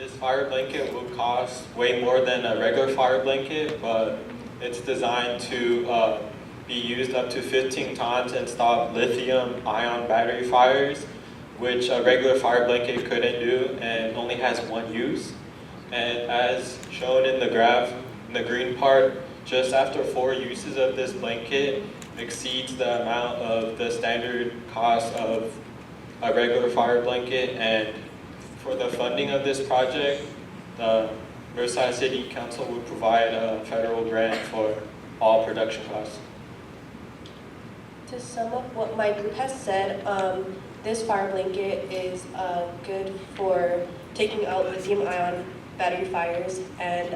this fire blanket will cost way more than a regular fire blanket, but it's designed to be used up to 15 tons and stop lithium-ion battery fires, which a regular fire blanket couldn't do and only has one use. And as shown in the graph, in the green part, just after 4 uses of this blanket exceeds the amount of the standard cost of a regular fire blanket. And for the funding of this project, the Riverside City Council would provide a federal grant for all production costs. To sum up what my group has said, this fire blanket is good for taking out lithium-ion battery fires, and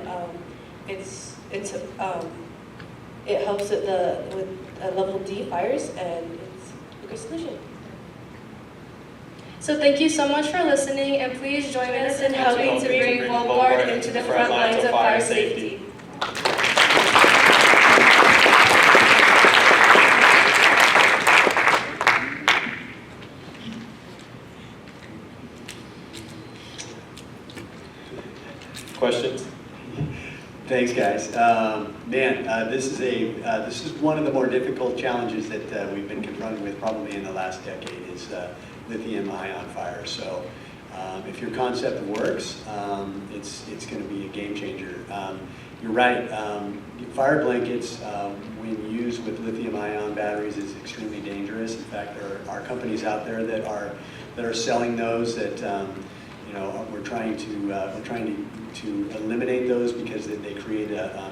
it helps with level D fires, and it's a good solution. So thank you so much for listening, and please join us in helping to bring Volkart into the front lines of fire safety. Questions? Thanks, guys. This is one of the more difficult challenges that we've been confronted with probably in the last decade is lithium-ion fire. So if your concept works, it's going to be a game changer. You're right. Fire blankets, when used with lithium-ion batteries, is extremely dangerous. In fact, there are companies out there that are selling those that we're trying to eliminate those because they create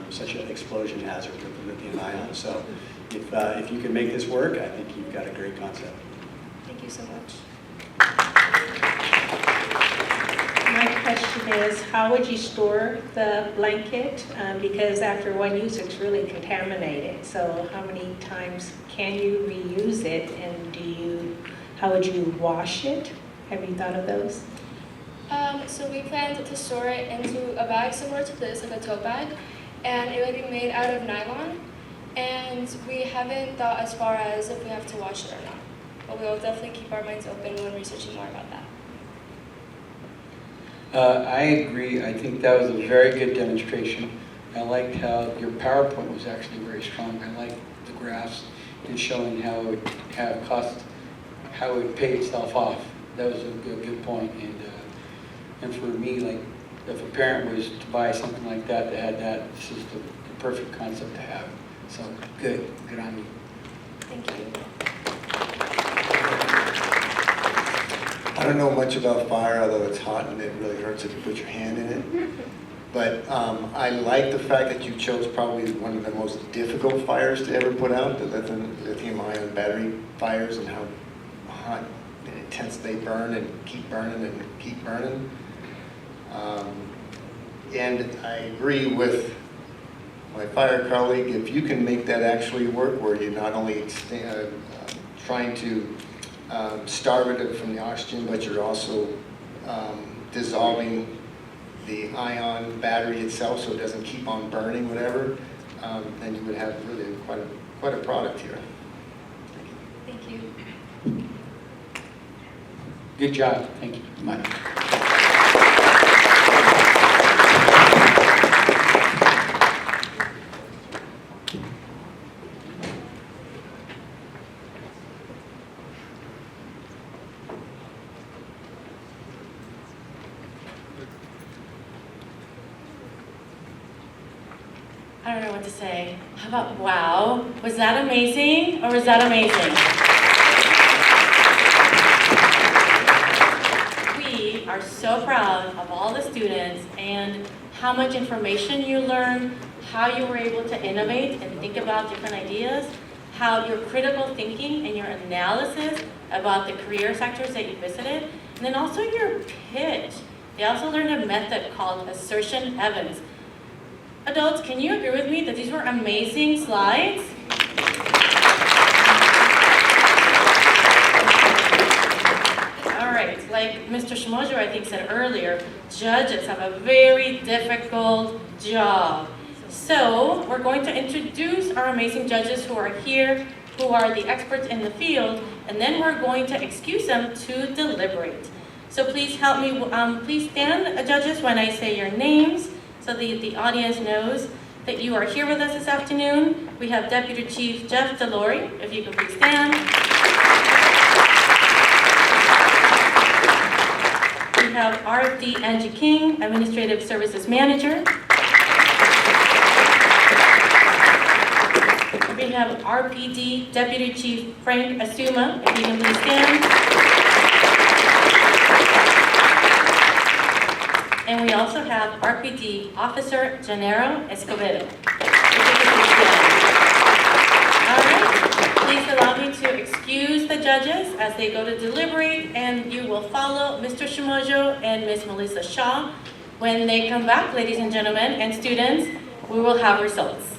such an explosion hazard with the lithium ion. So if you can make this work, I think you've got a great concept. Thank you so much. My question is, how would you store the blanket? Because after one use, it's really contaminated. So how many times can you reuse it, and how would you wash it? Have you thought of those? So we planned to store it into a bag similar to this, like a tote bag, and it would be made out of nylon. And we haven't thought as far as if we have to wash it or not. But we will definitely keep our minds open when researching more about that. I agree. I think that was a very good demonstration. I liked how your PowerPoint was actually very strong. I liked the graphs and showing how it have cost, how it paid itself off. That was a good point. And for me, like, if a parent was to buy something like that that had that, this is the perfect concept to have. So good on you. Thank you. I don't know much about fire, although it's hot and it really hurts if you put your hand in it. But I like the fact that you chose probably one of the most difficult fires to ever put out, the lithium-ion battery fires, and how hot and intense they burn and keep burning and keep burning. And I agree with my fire colleague, if you can make that actually work, where you're not only trying to starve it from the oxygen, but you're also dissolving the ion battery itself so it doesn't keep on burning, whatever, then you would have really quite a product here. Thank you. Good job. Thank you, Mike. I don't know what to say. How about wow? Was that amazing, or was that amazing? We are so proud of all the students and how much information you learned, how you were able to innovate and think about different ideas, how your critical thinking and your analysis about the career sectors that you visited, and then also your pitch. They also learned a method called assertion Evans. Adults, can you agree with me that these were amazing slides? All right, like Mr. Shimojo I think said earlier, judges have a very difficult job. So we're going to introduce our amazing judges who are here, who are the experts in the field, and then we're going to excuse them to deliberate. So please help me, please stand, judges, when I say your names, so the audience knows that you are here with us this afternoon. We have Deputy Chief Jeff Delory, if you can please stand. We have RFD Angie King, Administrative Services Manager. We have RPD Deputy Chief Frank Asuma, if you can please stand. And we also have RPD Officer Gennaro Escobedo. All right, please allow me to excuse the judges as they go to deliberate, and you will follow Mr. Shimojo and Ms. Melissa Shaw. When they come back, ladies and gentlemen, and students, we will have results.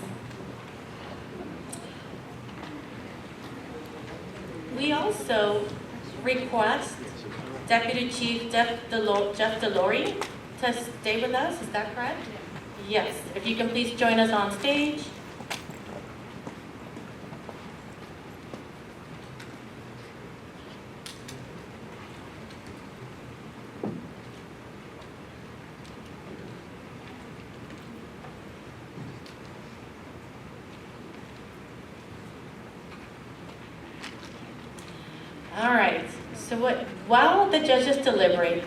We also request Deputy Chief Jeff Delory to stay with us, is that correct? Yes, if you can please join us on stage. All right, so while the judges deliberate,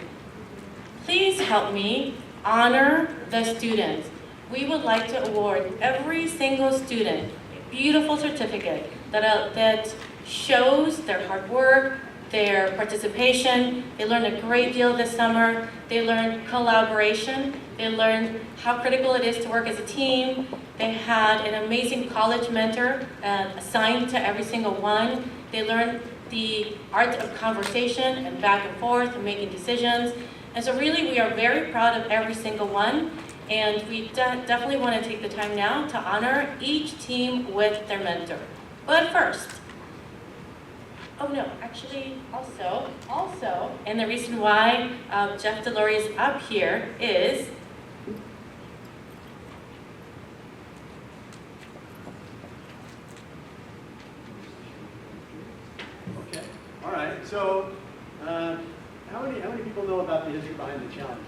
please help me honor the students. We would like to award every single student a beautiful certificate that shows their hard work, their participation. They learned a great deal this summer. They learned collaboration. They learned how critical it is to work as a team. They had an amazing college mentor assigned to every single one. They learned the art of conversation and back and forth and making decisions. And so really we are very proud of every single one, and we definitely want to take the time now to honor each team with their mentor. But first, oh no, actually also, and the reason why Jeff Delory is up here is Okay, all right, so how many people know about the history behind the challenge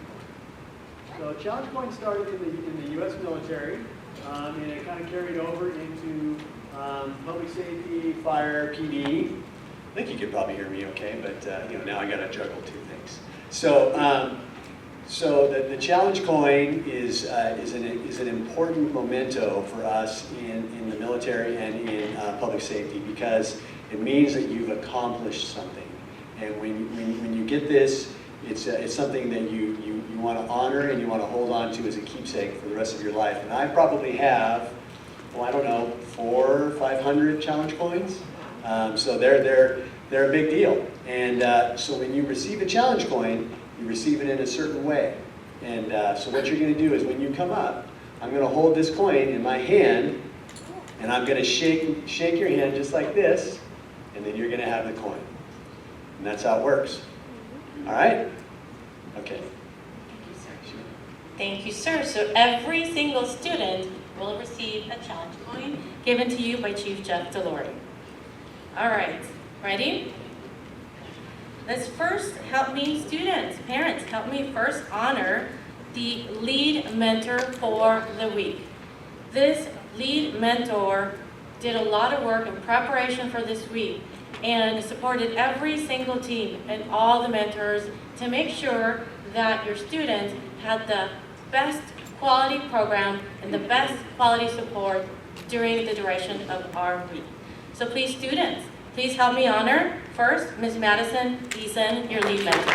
coin? So challenge coin started in the U.S. military, and it kind of carried over into public safety, fire, PD. I think you could probably hear me okay, but now I got to juggle two things. So the challenge coin is an important memento for us in the military and in public safety, because it means that you've accomplished something. And when you get this, it's something that you want to honor and you want to hold on to as a keepsake for the rest of your life. And I probably have, well, I don't know, 400 or 500 challenge coins. So they're a big deal. And so when you receive a challenge coin, you receive it in a certain way. And so what you're going to do is when you come up, I'm going to hold this coin in my hand, and I'm going to shake your hand just like this, and then you're going to have the coin. And that's how it works. All right? Okay. thank you, sir. So every single student will receive a challenge coin given to you by Chief Jeff Delory. All right, ready? Let's first help me, students, parents, help me first honor the lead mentor for the week. This lead mentor did a lot of work in preparation for this week and supported every single team and all the mentors to make sure that your students had the best quality program and the best quality support during the duration of our week. So please, students, please help me honor first Ms. Madison Eason, your lead mentor.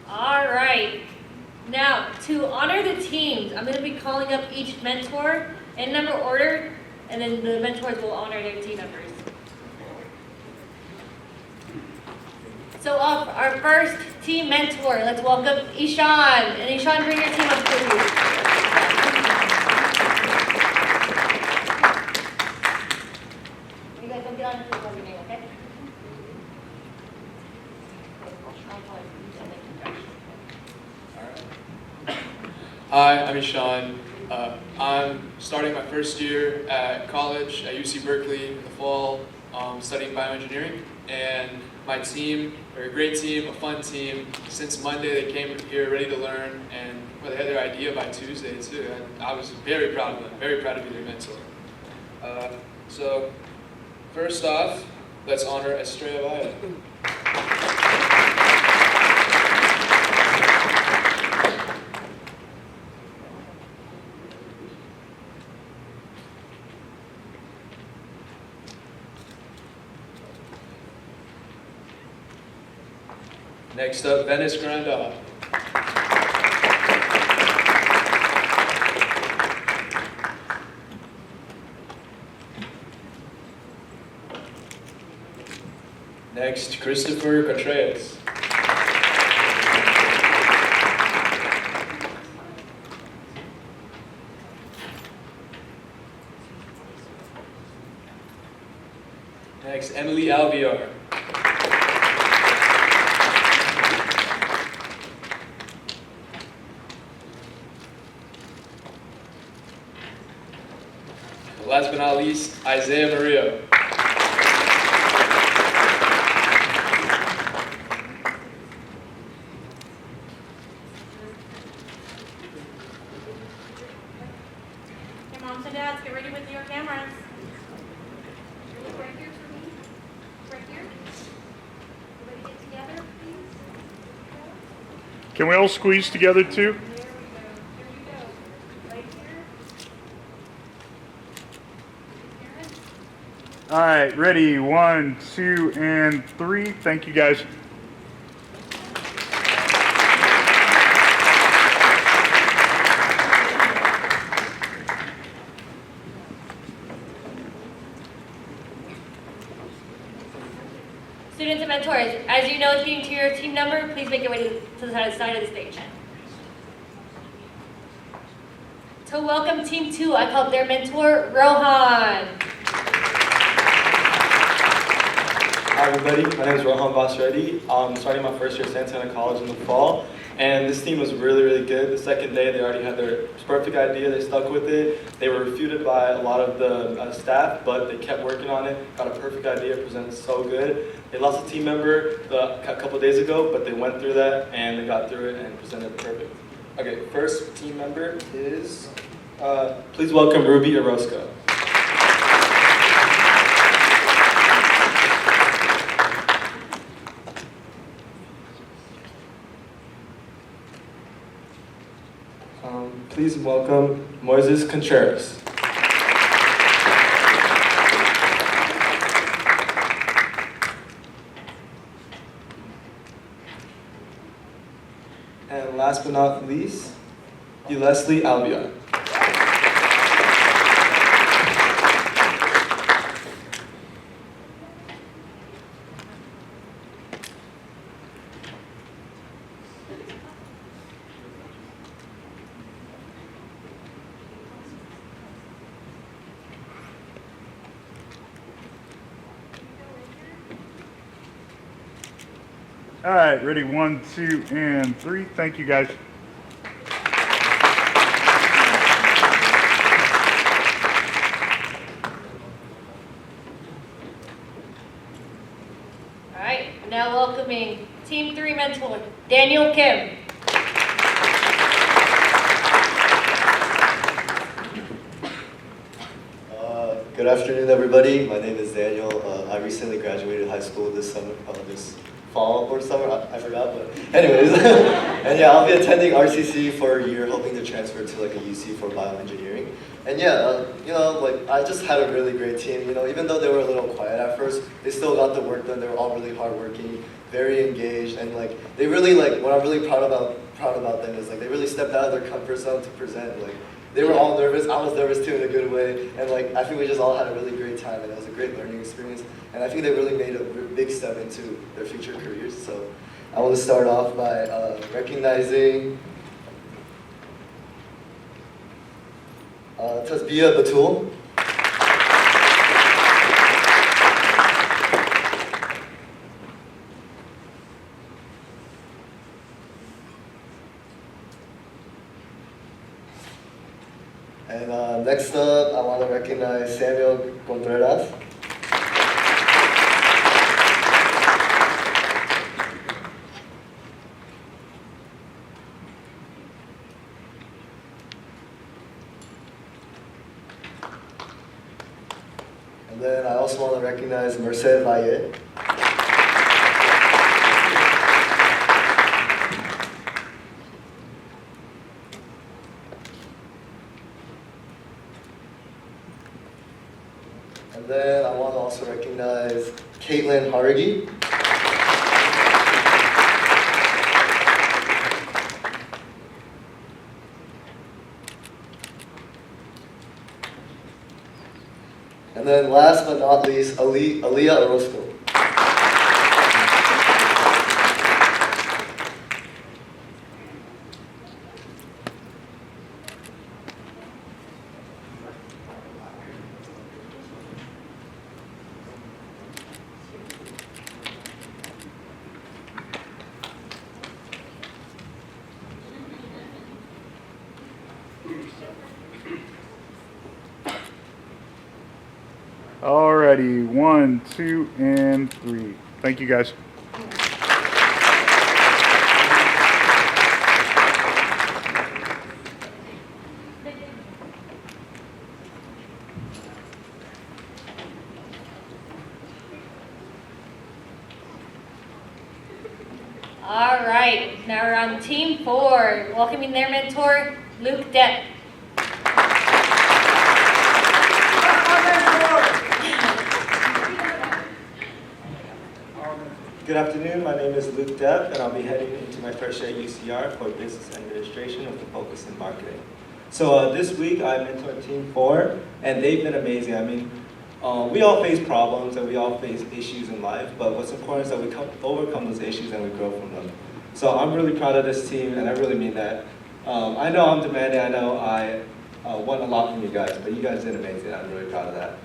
All right. Now, to honor the teams, I'm going to be calling up each mentor in number order, and then the mentors will honor their team members. So our first team mentor, let's welcome Ishan. And Ishan, bring your team up, please. You guys don't get on until your name, okay? Hi, I'm Ishan. I'm starting my first year at college at UC Berkeley in the fall, studying bioengineering. And my team, they're a great team, a fun team. Since Monday, they came here ready to learn, and well, they had their idea by Tuesday too. And I was very proud of them, very proud to be their mentor. So, first off, let's honor Estrella Valle. Next up, Venice Granda. Next, Christopher Contreras. Next, Emily Alviar. Last but not least, Isaiah Murillo. Hey, moms and dads, get ready with your cameras. Right here for me. Right here. Everybody get together, please. Can we all squeeze together too? All right, ready, 1, 2, and 3. Thank you, guys. Students and mentors, as you know, speaking to your team number, please make your way to the side of the stage. To welcome Team 2, I call their mentor, Rohan. Hi everybody, my name is Rohan Basreddy. I'm starting my first year at Santana College in the fall, and this team was really good. The second day they already had their perfect idea, they stuck with it. They were refuted by a lot of the staff, but they kept working on it, got a perfect idea, presented so good. They lost a team member a couple days ago, but they went through that and they got through it and presented perfect. Okay, first team member is, please welcome Ruby Orozco. Please welcome Moises Contreras. And last but not least, Leslie Albion. All right, ready, 1, 2, and 3. Thank you, guys. All right, now welcoming Team 3 mentor, Daniel Kim. Good afternoon, everybody. My name is Daniel. I recently graduated high school this summer, this fall or summer, I forgot, but anyways. And yeah, I'll be attending RCC for a year, hoping to transfer to like a UC for bioengineering. And yeah, you know, like I just had a really great team. You know, even though they were a little quiet at first, they still got the work done. They were all really hardworking, very engaged, and like they really like what I'm really proud about them is like they really stepped out of their comfort zone to present. Like they were all nervous. I was nervous too in a good way. And like, I think we just all had a really great time, and it was a great learning experience. And I think they really made a big step into their future careers. So I want to start off by recognizing Tasbia Batul. And next up, I want to recognize Samuel Contreras. And then I also want to recognize Merced Valle. And then I want to also recognize Caitlin Harigi. And then last but not least, Aaliyah Orozco. Alrighty, 1, 2, and 3. Thank you, guys. All right, now we're on team 4, welcoming their mentor, Luke Depp. Good afternoon, my name is Luke Depp, and I'll be heading into my first year at UCR for Business Administration with a focus in marketing. So this week I mentored Team 4, and they've been amazing. I mean, we all face problems and we all face issues in life, but what's important is that we overcome those issues and we grow from them. So I'm really proud of this team, and I really mean that. I know I'm demanding, I know I want a lot from you guys, but you guys did amazing. I'm really proud of that.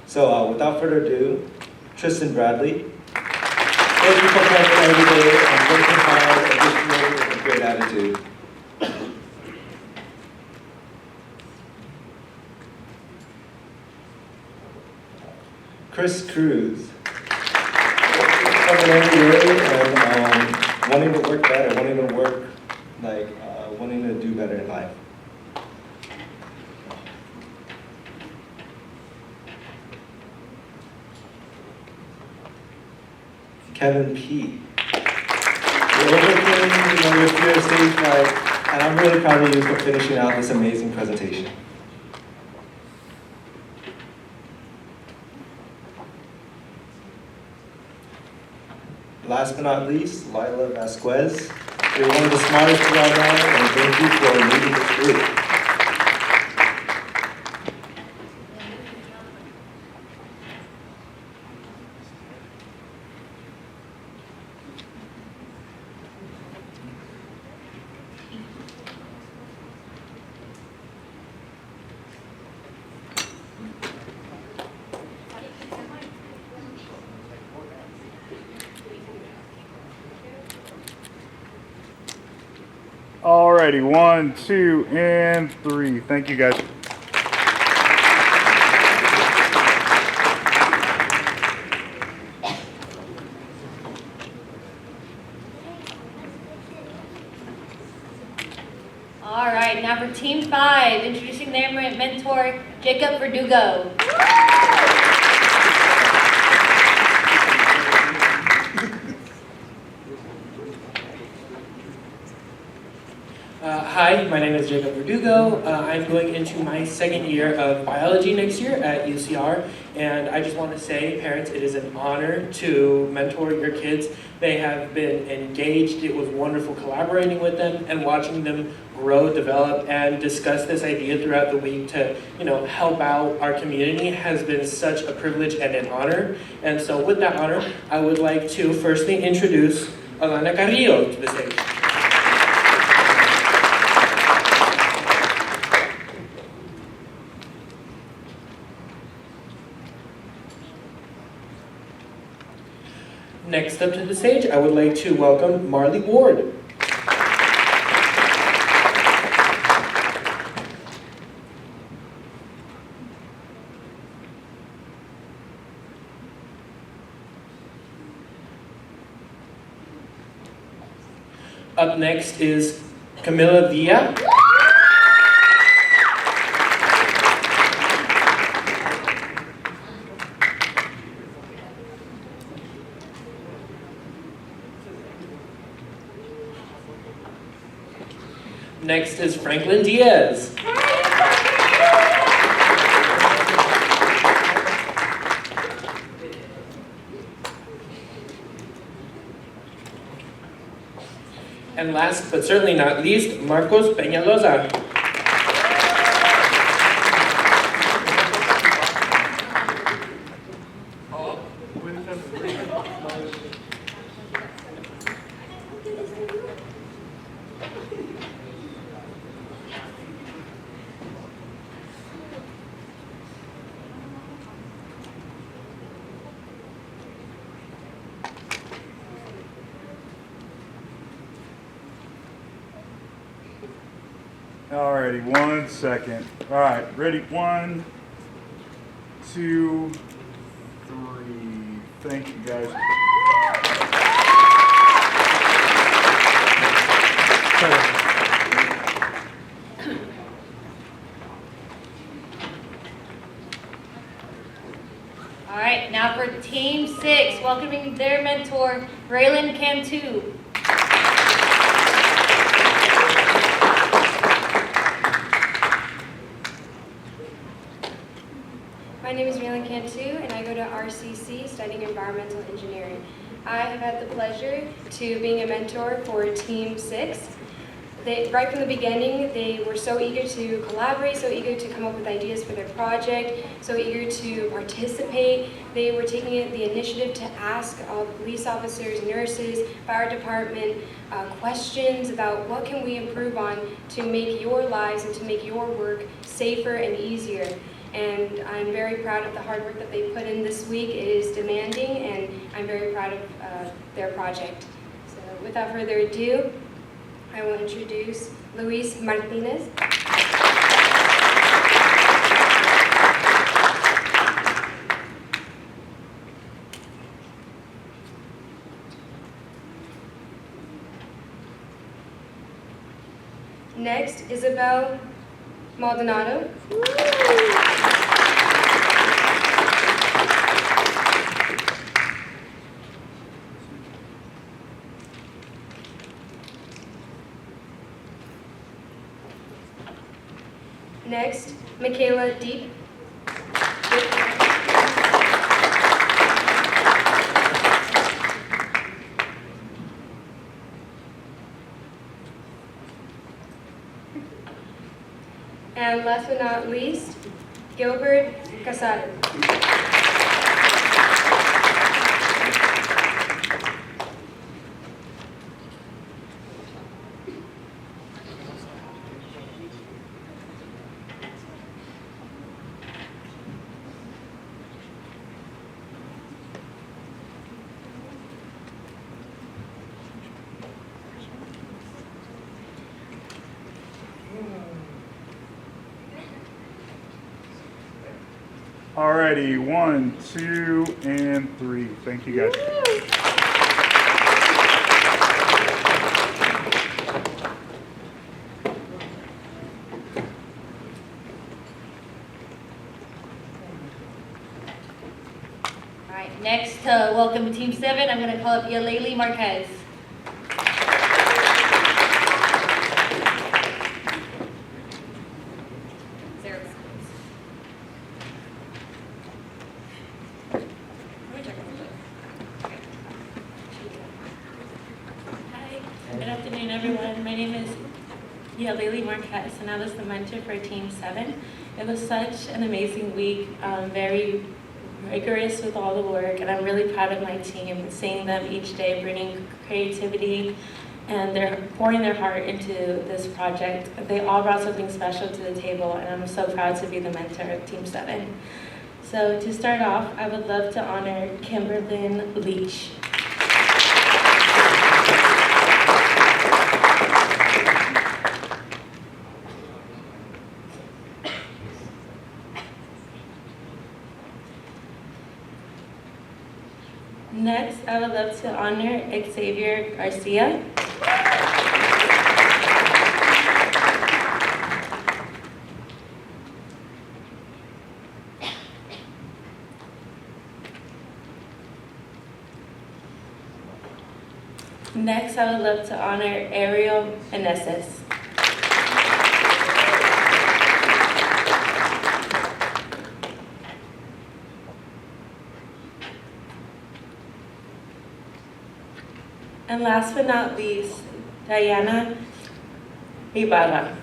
So without further ado, Tristan Bradley. Thank you for coming every day and working hard and just with a great attitude. Chris Cruz. Coming every day and wanting to work better, wanting to work like wanting to do better in life. Kevin P. You're overcoming your fear stage fright, and I'm really proud of you for finishing out this amazing presentation. Last but not least, Lila Vasquez. You're one of the smartest people I know, and thank you for leading this group. Alrighty, 1, 2, and 3. Thank you, guys. All right, now for team 5, introducing their mentor, Jacob Verdugo. Hi, my name is Jacob Verdugo. I'm going into my second year of biology next year at UCR, and I just want to say, parents, it is an honor to mentor your kids. They have been engaged. It was wonderful collaborating with them and watching them grow, develop, and discuss this idea throughout the week to, help out our community has been such a privilege and an honor. And so with that honor, I would like to firstly introduce Alana Carrillo to the stage. Next up to the stage, I would like to welcome Marley Ward. Up next is Camila Villa. Next is Franklin Diaz. And last but certainly not least, Marcos Peñalosa. Alrighty, 1 second. All right, ready? 1, 2, 3. Thank you, guys. All right, now for Team 6, welcoming their mentor, Raylan Cantu. My name is Raylan Cantu, and I go to RCC studying environmental engineering. I have had the pleasure to being a mentor for Team 6. Right from the beginning, they were so eager to collaborate, so eager to come up with ideas for their project, so eager to participate. They were taking the initiative to ask all the police officers, nurses, fire department questions about what can we improve on to make your lives and to make your work safer and easier. And I'm very proud of the hard work that they put in this week. It is demanding, and I'm very proud of their project. So without further ado, I will introduce Luis Martinez. Next, Isabel Maldonado. Next, Michaela Deep. And last but not least, Gilbert Casado. Alrighty, 1, 2, and 3. Thank you, guys. All right, next, welcome Team 7. I'm going to call up Yalayli Marquez. Yaleli Marquez, and I was the mentor for Team 7. It was such an amazing week, very rigorous with all the work, and I'm really proud of my team, seeing them each day bringing creativity, and they're pouring their heart into this project. They all brought something special to the table, and I'm so proud to be the mentor of Team 7. So to start off, I would love to honor Kimberlyn Leach. Next, I would love to honor Xavier Garcia. Next, I would love to honor Ariel Meneses. And last but not least, Diana Ibarra.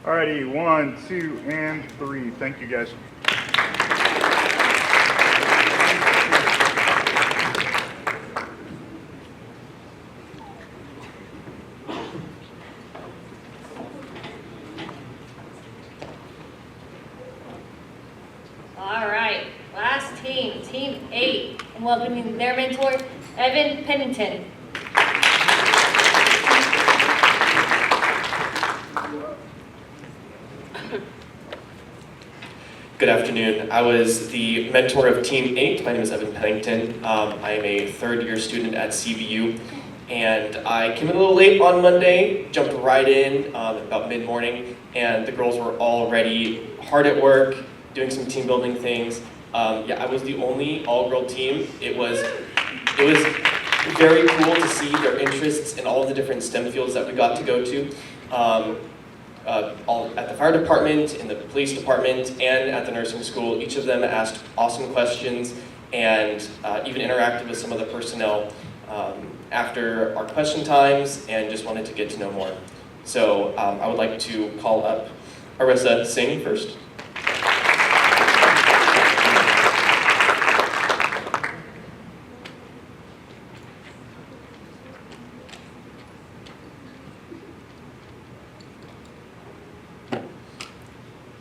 Alrighty, 1, 2, and 3. Thank you, guys. All right, last team, Team 8, and welcoming their mentor, Evan Pennington. Good afternoon. I was the mentor of Team 8. My name is Evan Pennington. I am a third-year student at CVU, and I came in a little late on Monday, jumped right in about mid-morning, and the girls were already hard at work, doing some team building things. Yeah, I was the only all-girl team. It was very cool to see their interests in all of the different STEM fields that we got to go to. All at the fire department, in the police department, and at the nursing school. Each of them asked awesome questions and even interacted with some of the personnel after our question times and just wanted to get to know more. So I would like to call up Arissa Singh first.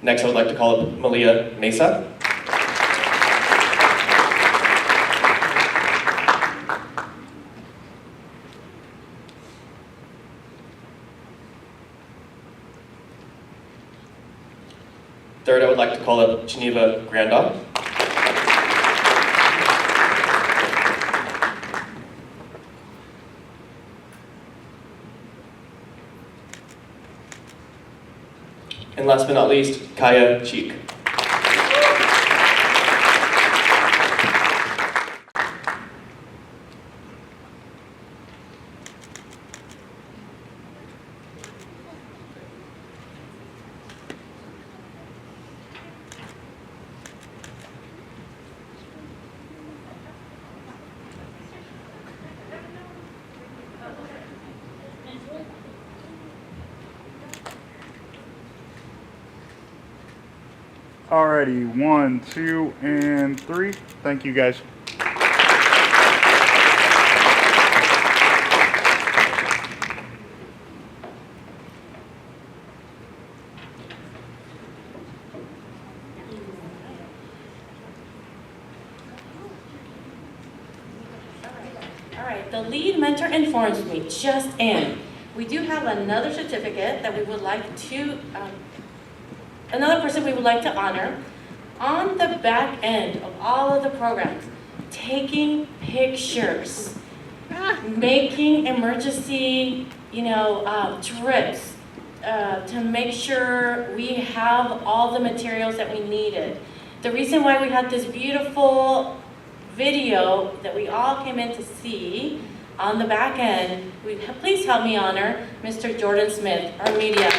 Next, I would like to call up Malia Mesa. Third, I would like to call up Geneva Grandal. And last but not least, Kaya Cheek. Alrighty, 1, 2, and 3. Thank you, guys. All right, the lead mentor informs me, just in, we do have another certificate that we would like to, another person we would like to honor. On the back end of all of the programs, taking pictures, making emergency, trips to make sure we have all the materials that we needed. The reason why we had this beautiful video that we all came in to see on the back end, please help me honor Mr. Jordan Smith, our media.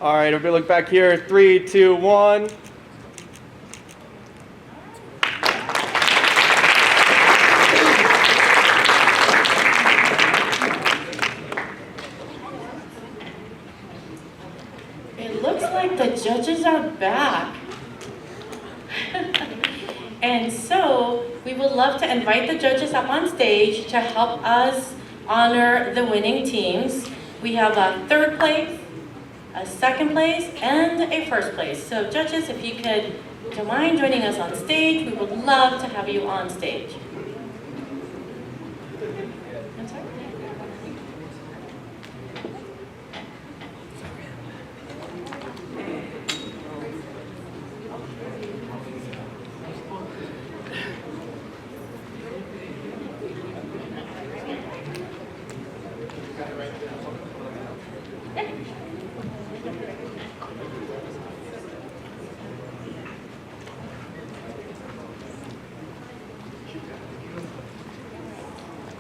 All right, everybody look back here. 3, 2, 1. It looks like the judges are back. And so we would love to invite the judges up on stage to help us honor the winning teams. We have a third place, a second place, and a first place. So judges, if you could, don't mind joining us on stage, we would love to have you on stage. I'm sorry?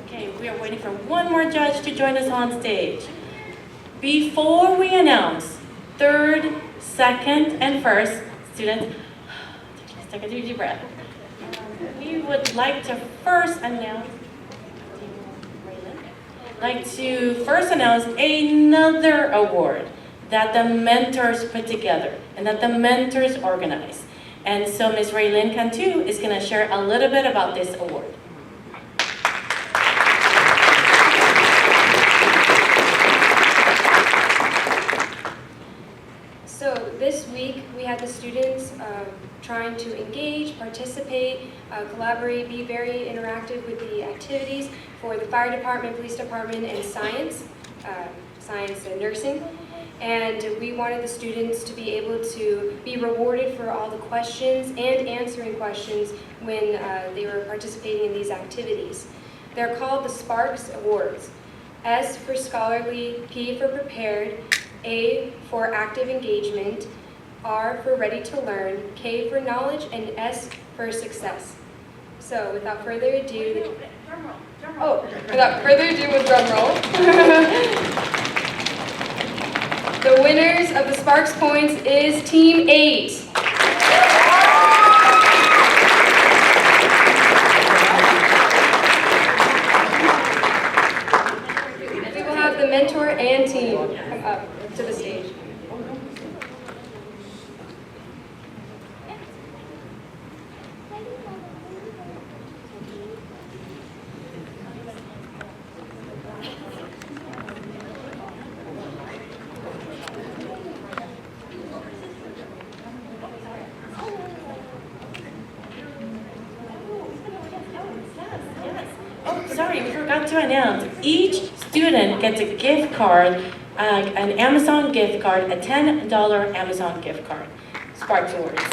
Okay, we are waiting for one more judge to join us on stage. Before we announce third, second, and first, students, take a deep breath. We would like to first announce another award that the mentors put together and that the mentors organize. And so Ms. Raylyn Cantu is going to share a little bit about this award. So this week we had the students trying to engage, participate, collaborate, be very interactive with the activities for the fire department, police department, and science and nursing. And we wanted the students to be able to be rewarded for all the questions and answering questions when they were participating in these activities. They're called the Sparks Awards. S for scholarly, P for prepared, A for active engagement, R for ready to learn, K for knowledge, and S for success. So without further ado, with drum roll. The winners of the Sparks Points is Team 8. We will have the mentor and team come up to the stage. Sorry, we forgot to announce. Each student gets a gift card, an Amazon gift card, a $10 Amazon gift card. Sparks Awards.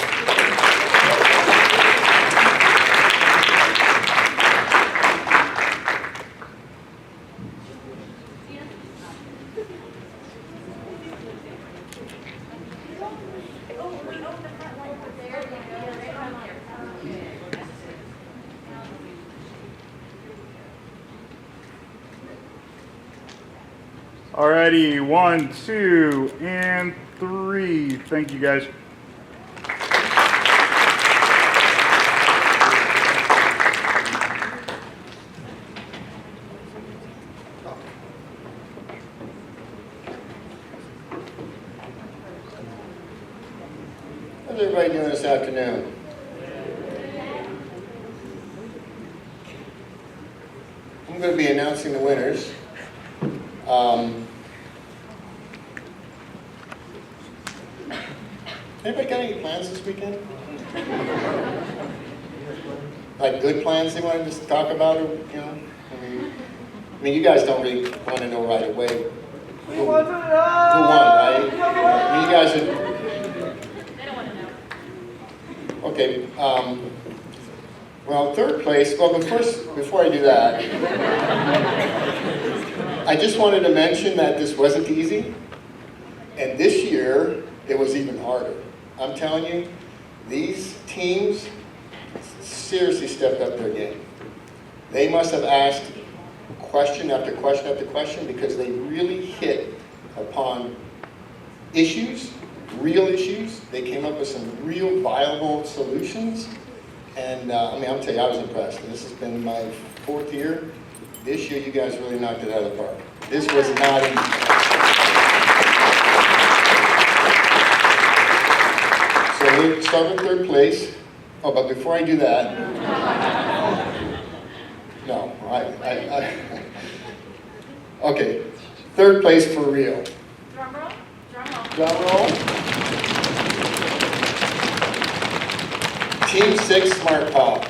Alrighty, 1, 2, and 3. Thank you, guys. How's everybody doing this afternoon? I'm going to be announcing the winners. Anybody got any plans this weekend? Like good plans they want to just talk about, or, you know? I mean, you guys don't really want to know right away. Who won, right? I mean, you guys are... They don't want to know. Okay, well, third place, well, but first, before I do that, I just wanted to mention that this wasn't easy, and this year, it was even harder. I'm telling you, these teams seriously stepped up their game. They must have asked question after question after question because they really hit upon issues, real issues. They came up with some real viable solutions. And I mean, I'll tell you, I was impressed. This has been my 4th year. This year, you guys really knocked it out of the park. This was not easy. So we'll start with third place. Oh, but before I do that, no, okay, third place for real. Drum roll. Drum roll. Team 6 Smart Pop.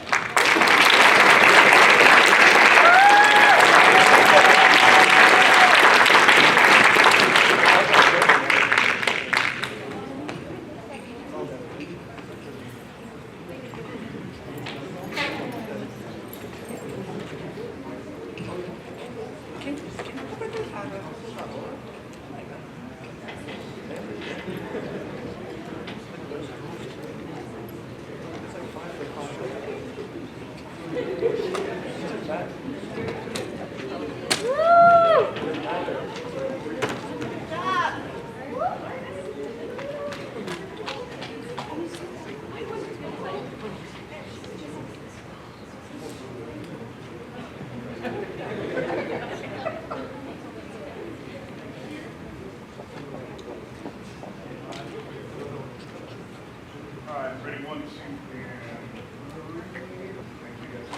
Ready, 1, 2, and 3. Thank you guys.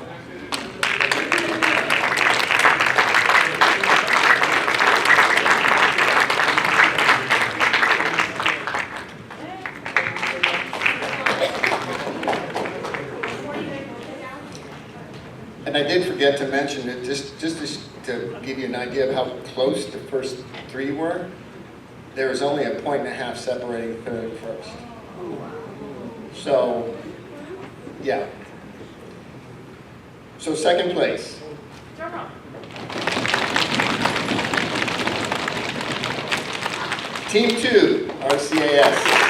And I did forget to mention that just to give you an idea of how close the first 3 were, there was only a 1.5 separating third and first. So, yeah. So second place. Drum roll. Team 2, RCAS.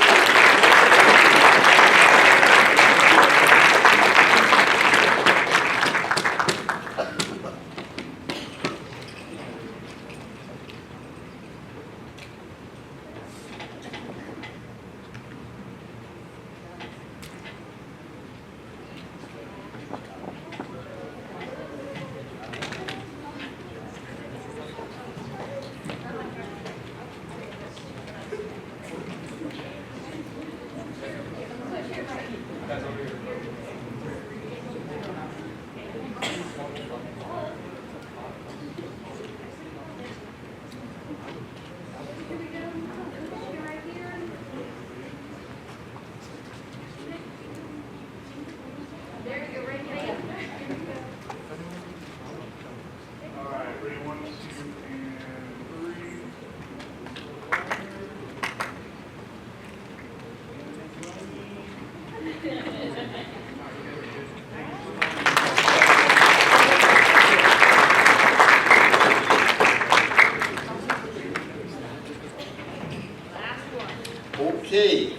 Okay,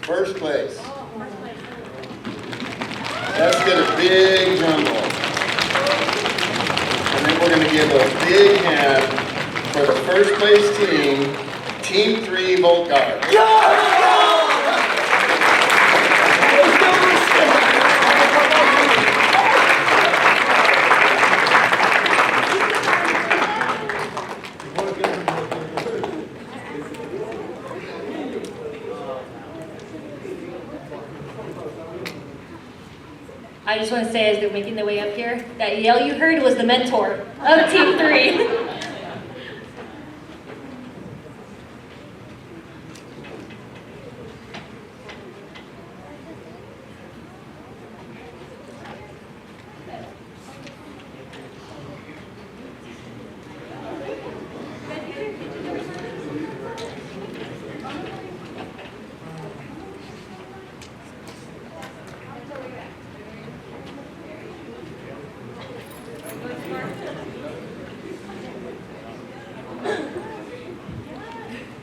first place. Let's get a big drum roll. And then we're going to give a big hand for the first place team, Team 3 Volt Guard. I just want to say as they're making their way up here, that yell you heard was the mentor of Team 3.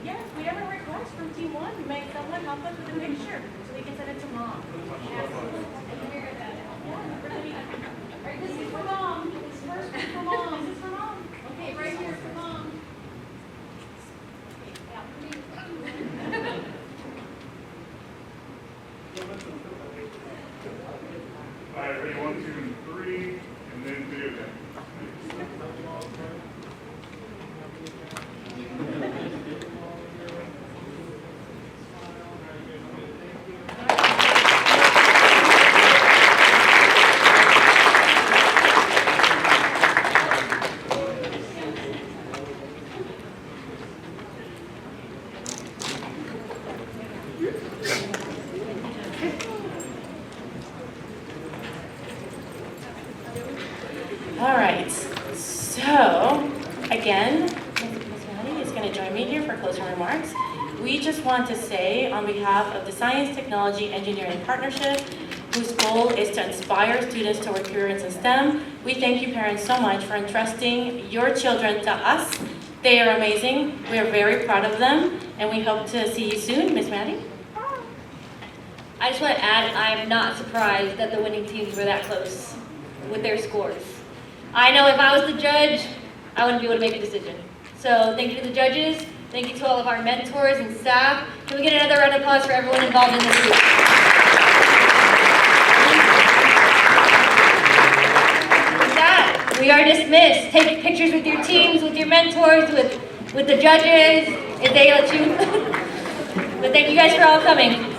Yes, we have a request from Team 1. May someone help us with a picture so we can send it to Mom? Yes. Right, this is for Mom. This first is for Mom. This is for Mom. Okay, right here for Mom. All right, ready, 1, 2, and 3, and then video game. All right, so again, Ms. Maddie is going to join me here for closing remarks. We just want to say on behalf of the Science, Technology, Engineering Partnership, whose goal is to inspire students toward careers in STEM, we thank you parents so much for entrusting your children to us. They are amazing. We are very proud of them, and we hope to see you soon. Ms. Maddie? I just want to add, I'm not surprised that the winning teams were that close with their scores. I know if I was the judge, I wouldn't be able to make a decision. So thank you to the judges, thank you to all of our mentors and staff. Can we get another round of applause for everyone involved in this group? With that, we are dismissed. Take pictures with your teams, with your mentors, with the judges, if they let you. But thank you guys for all coming.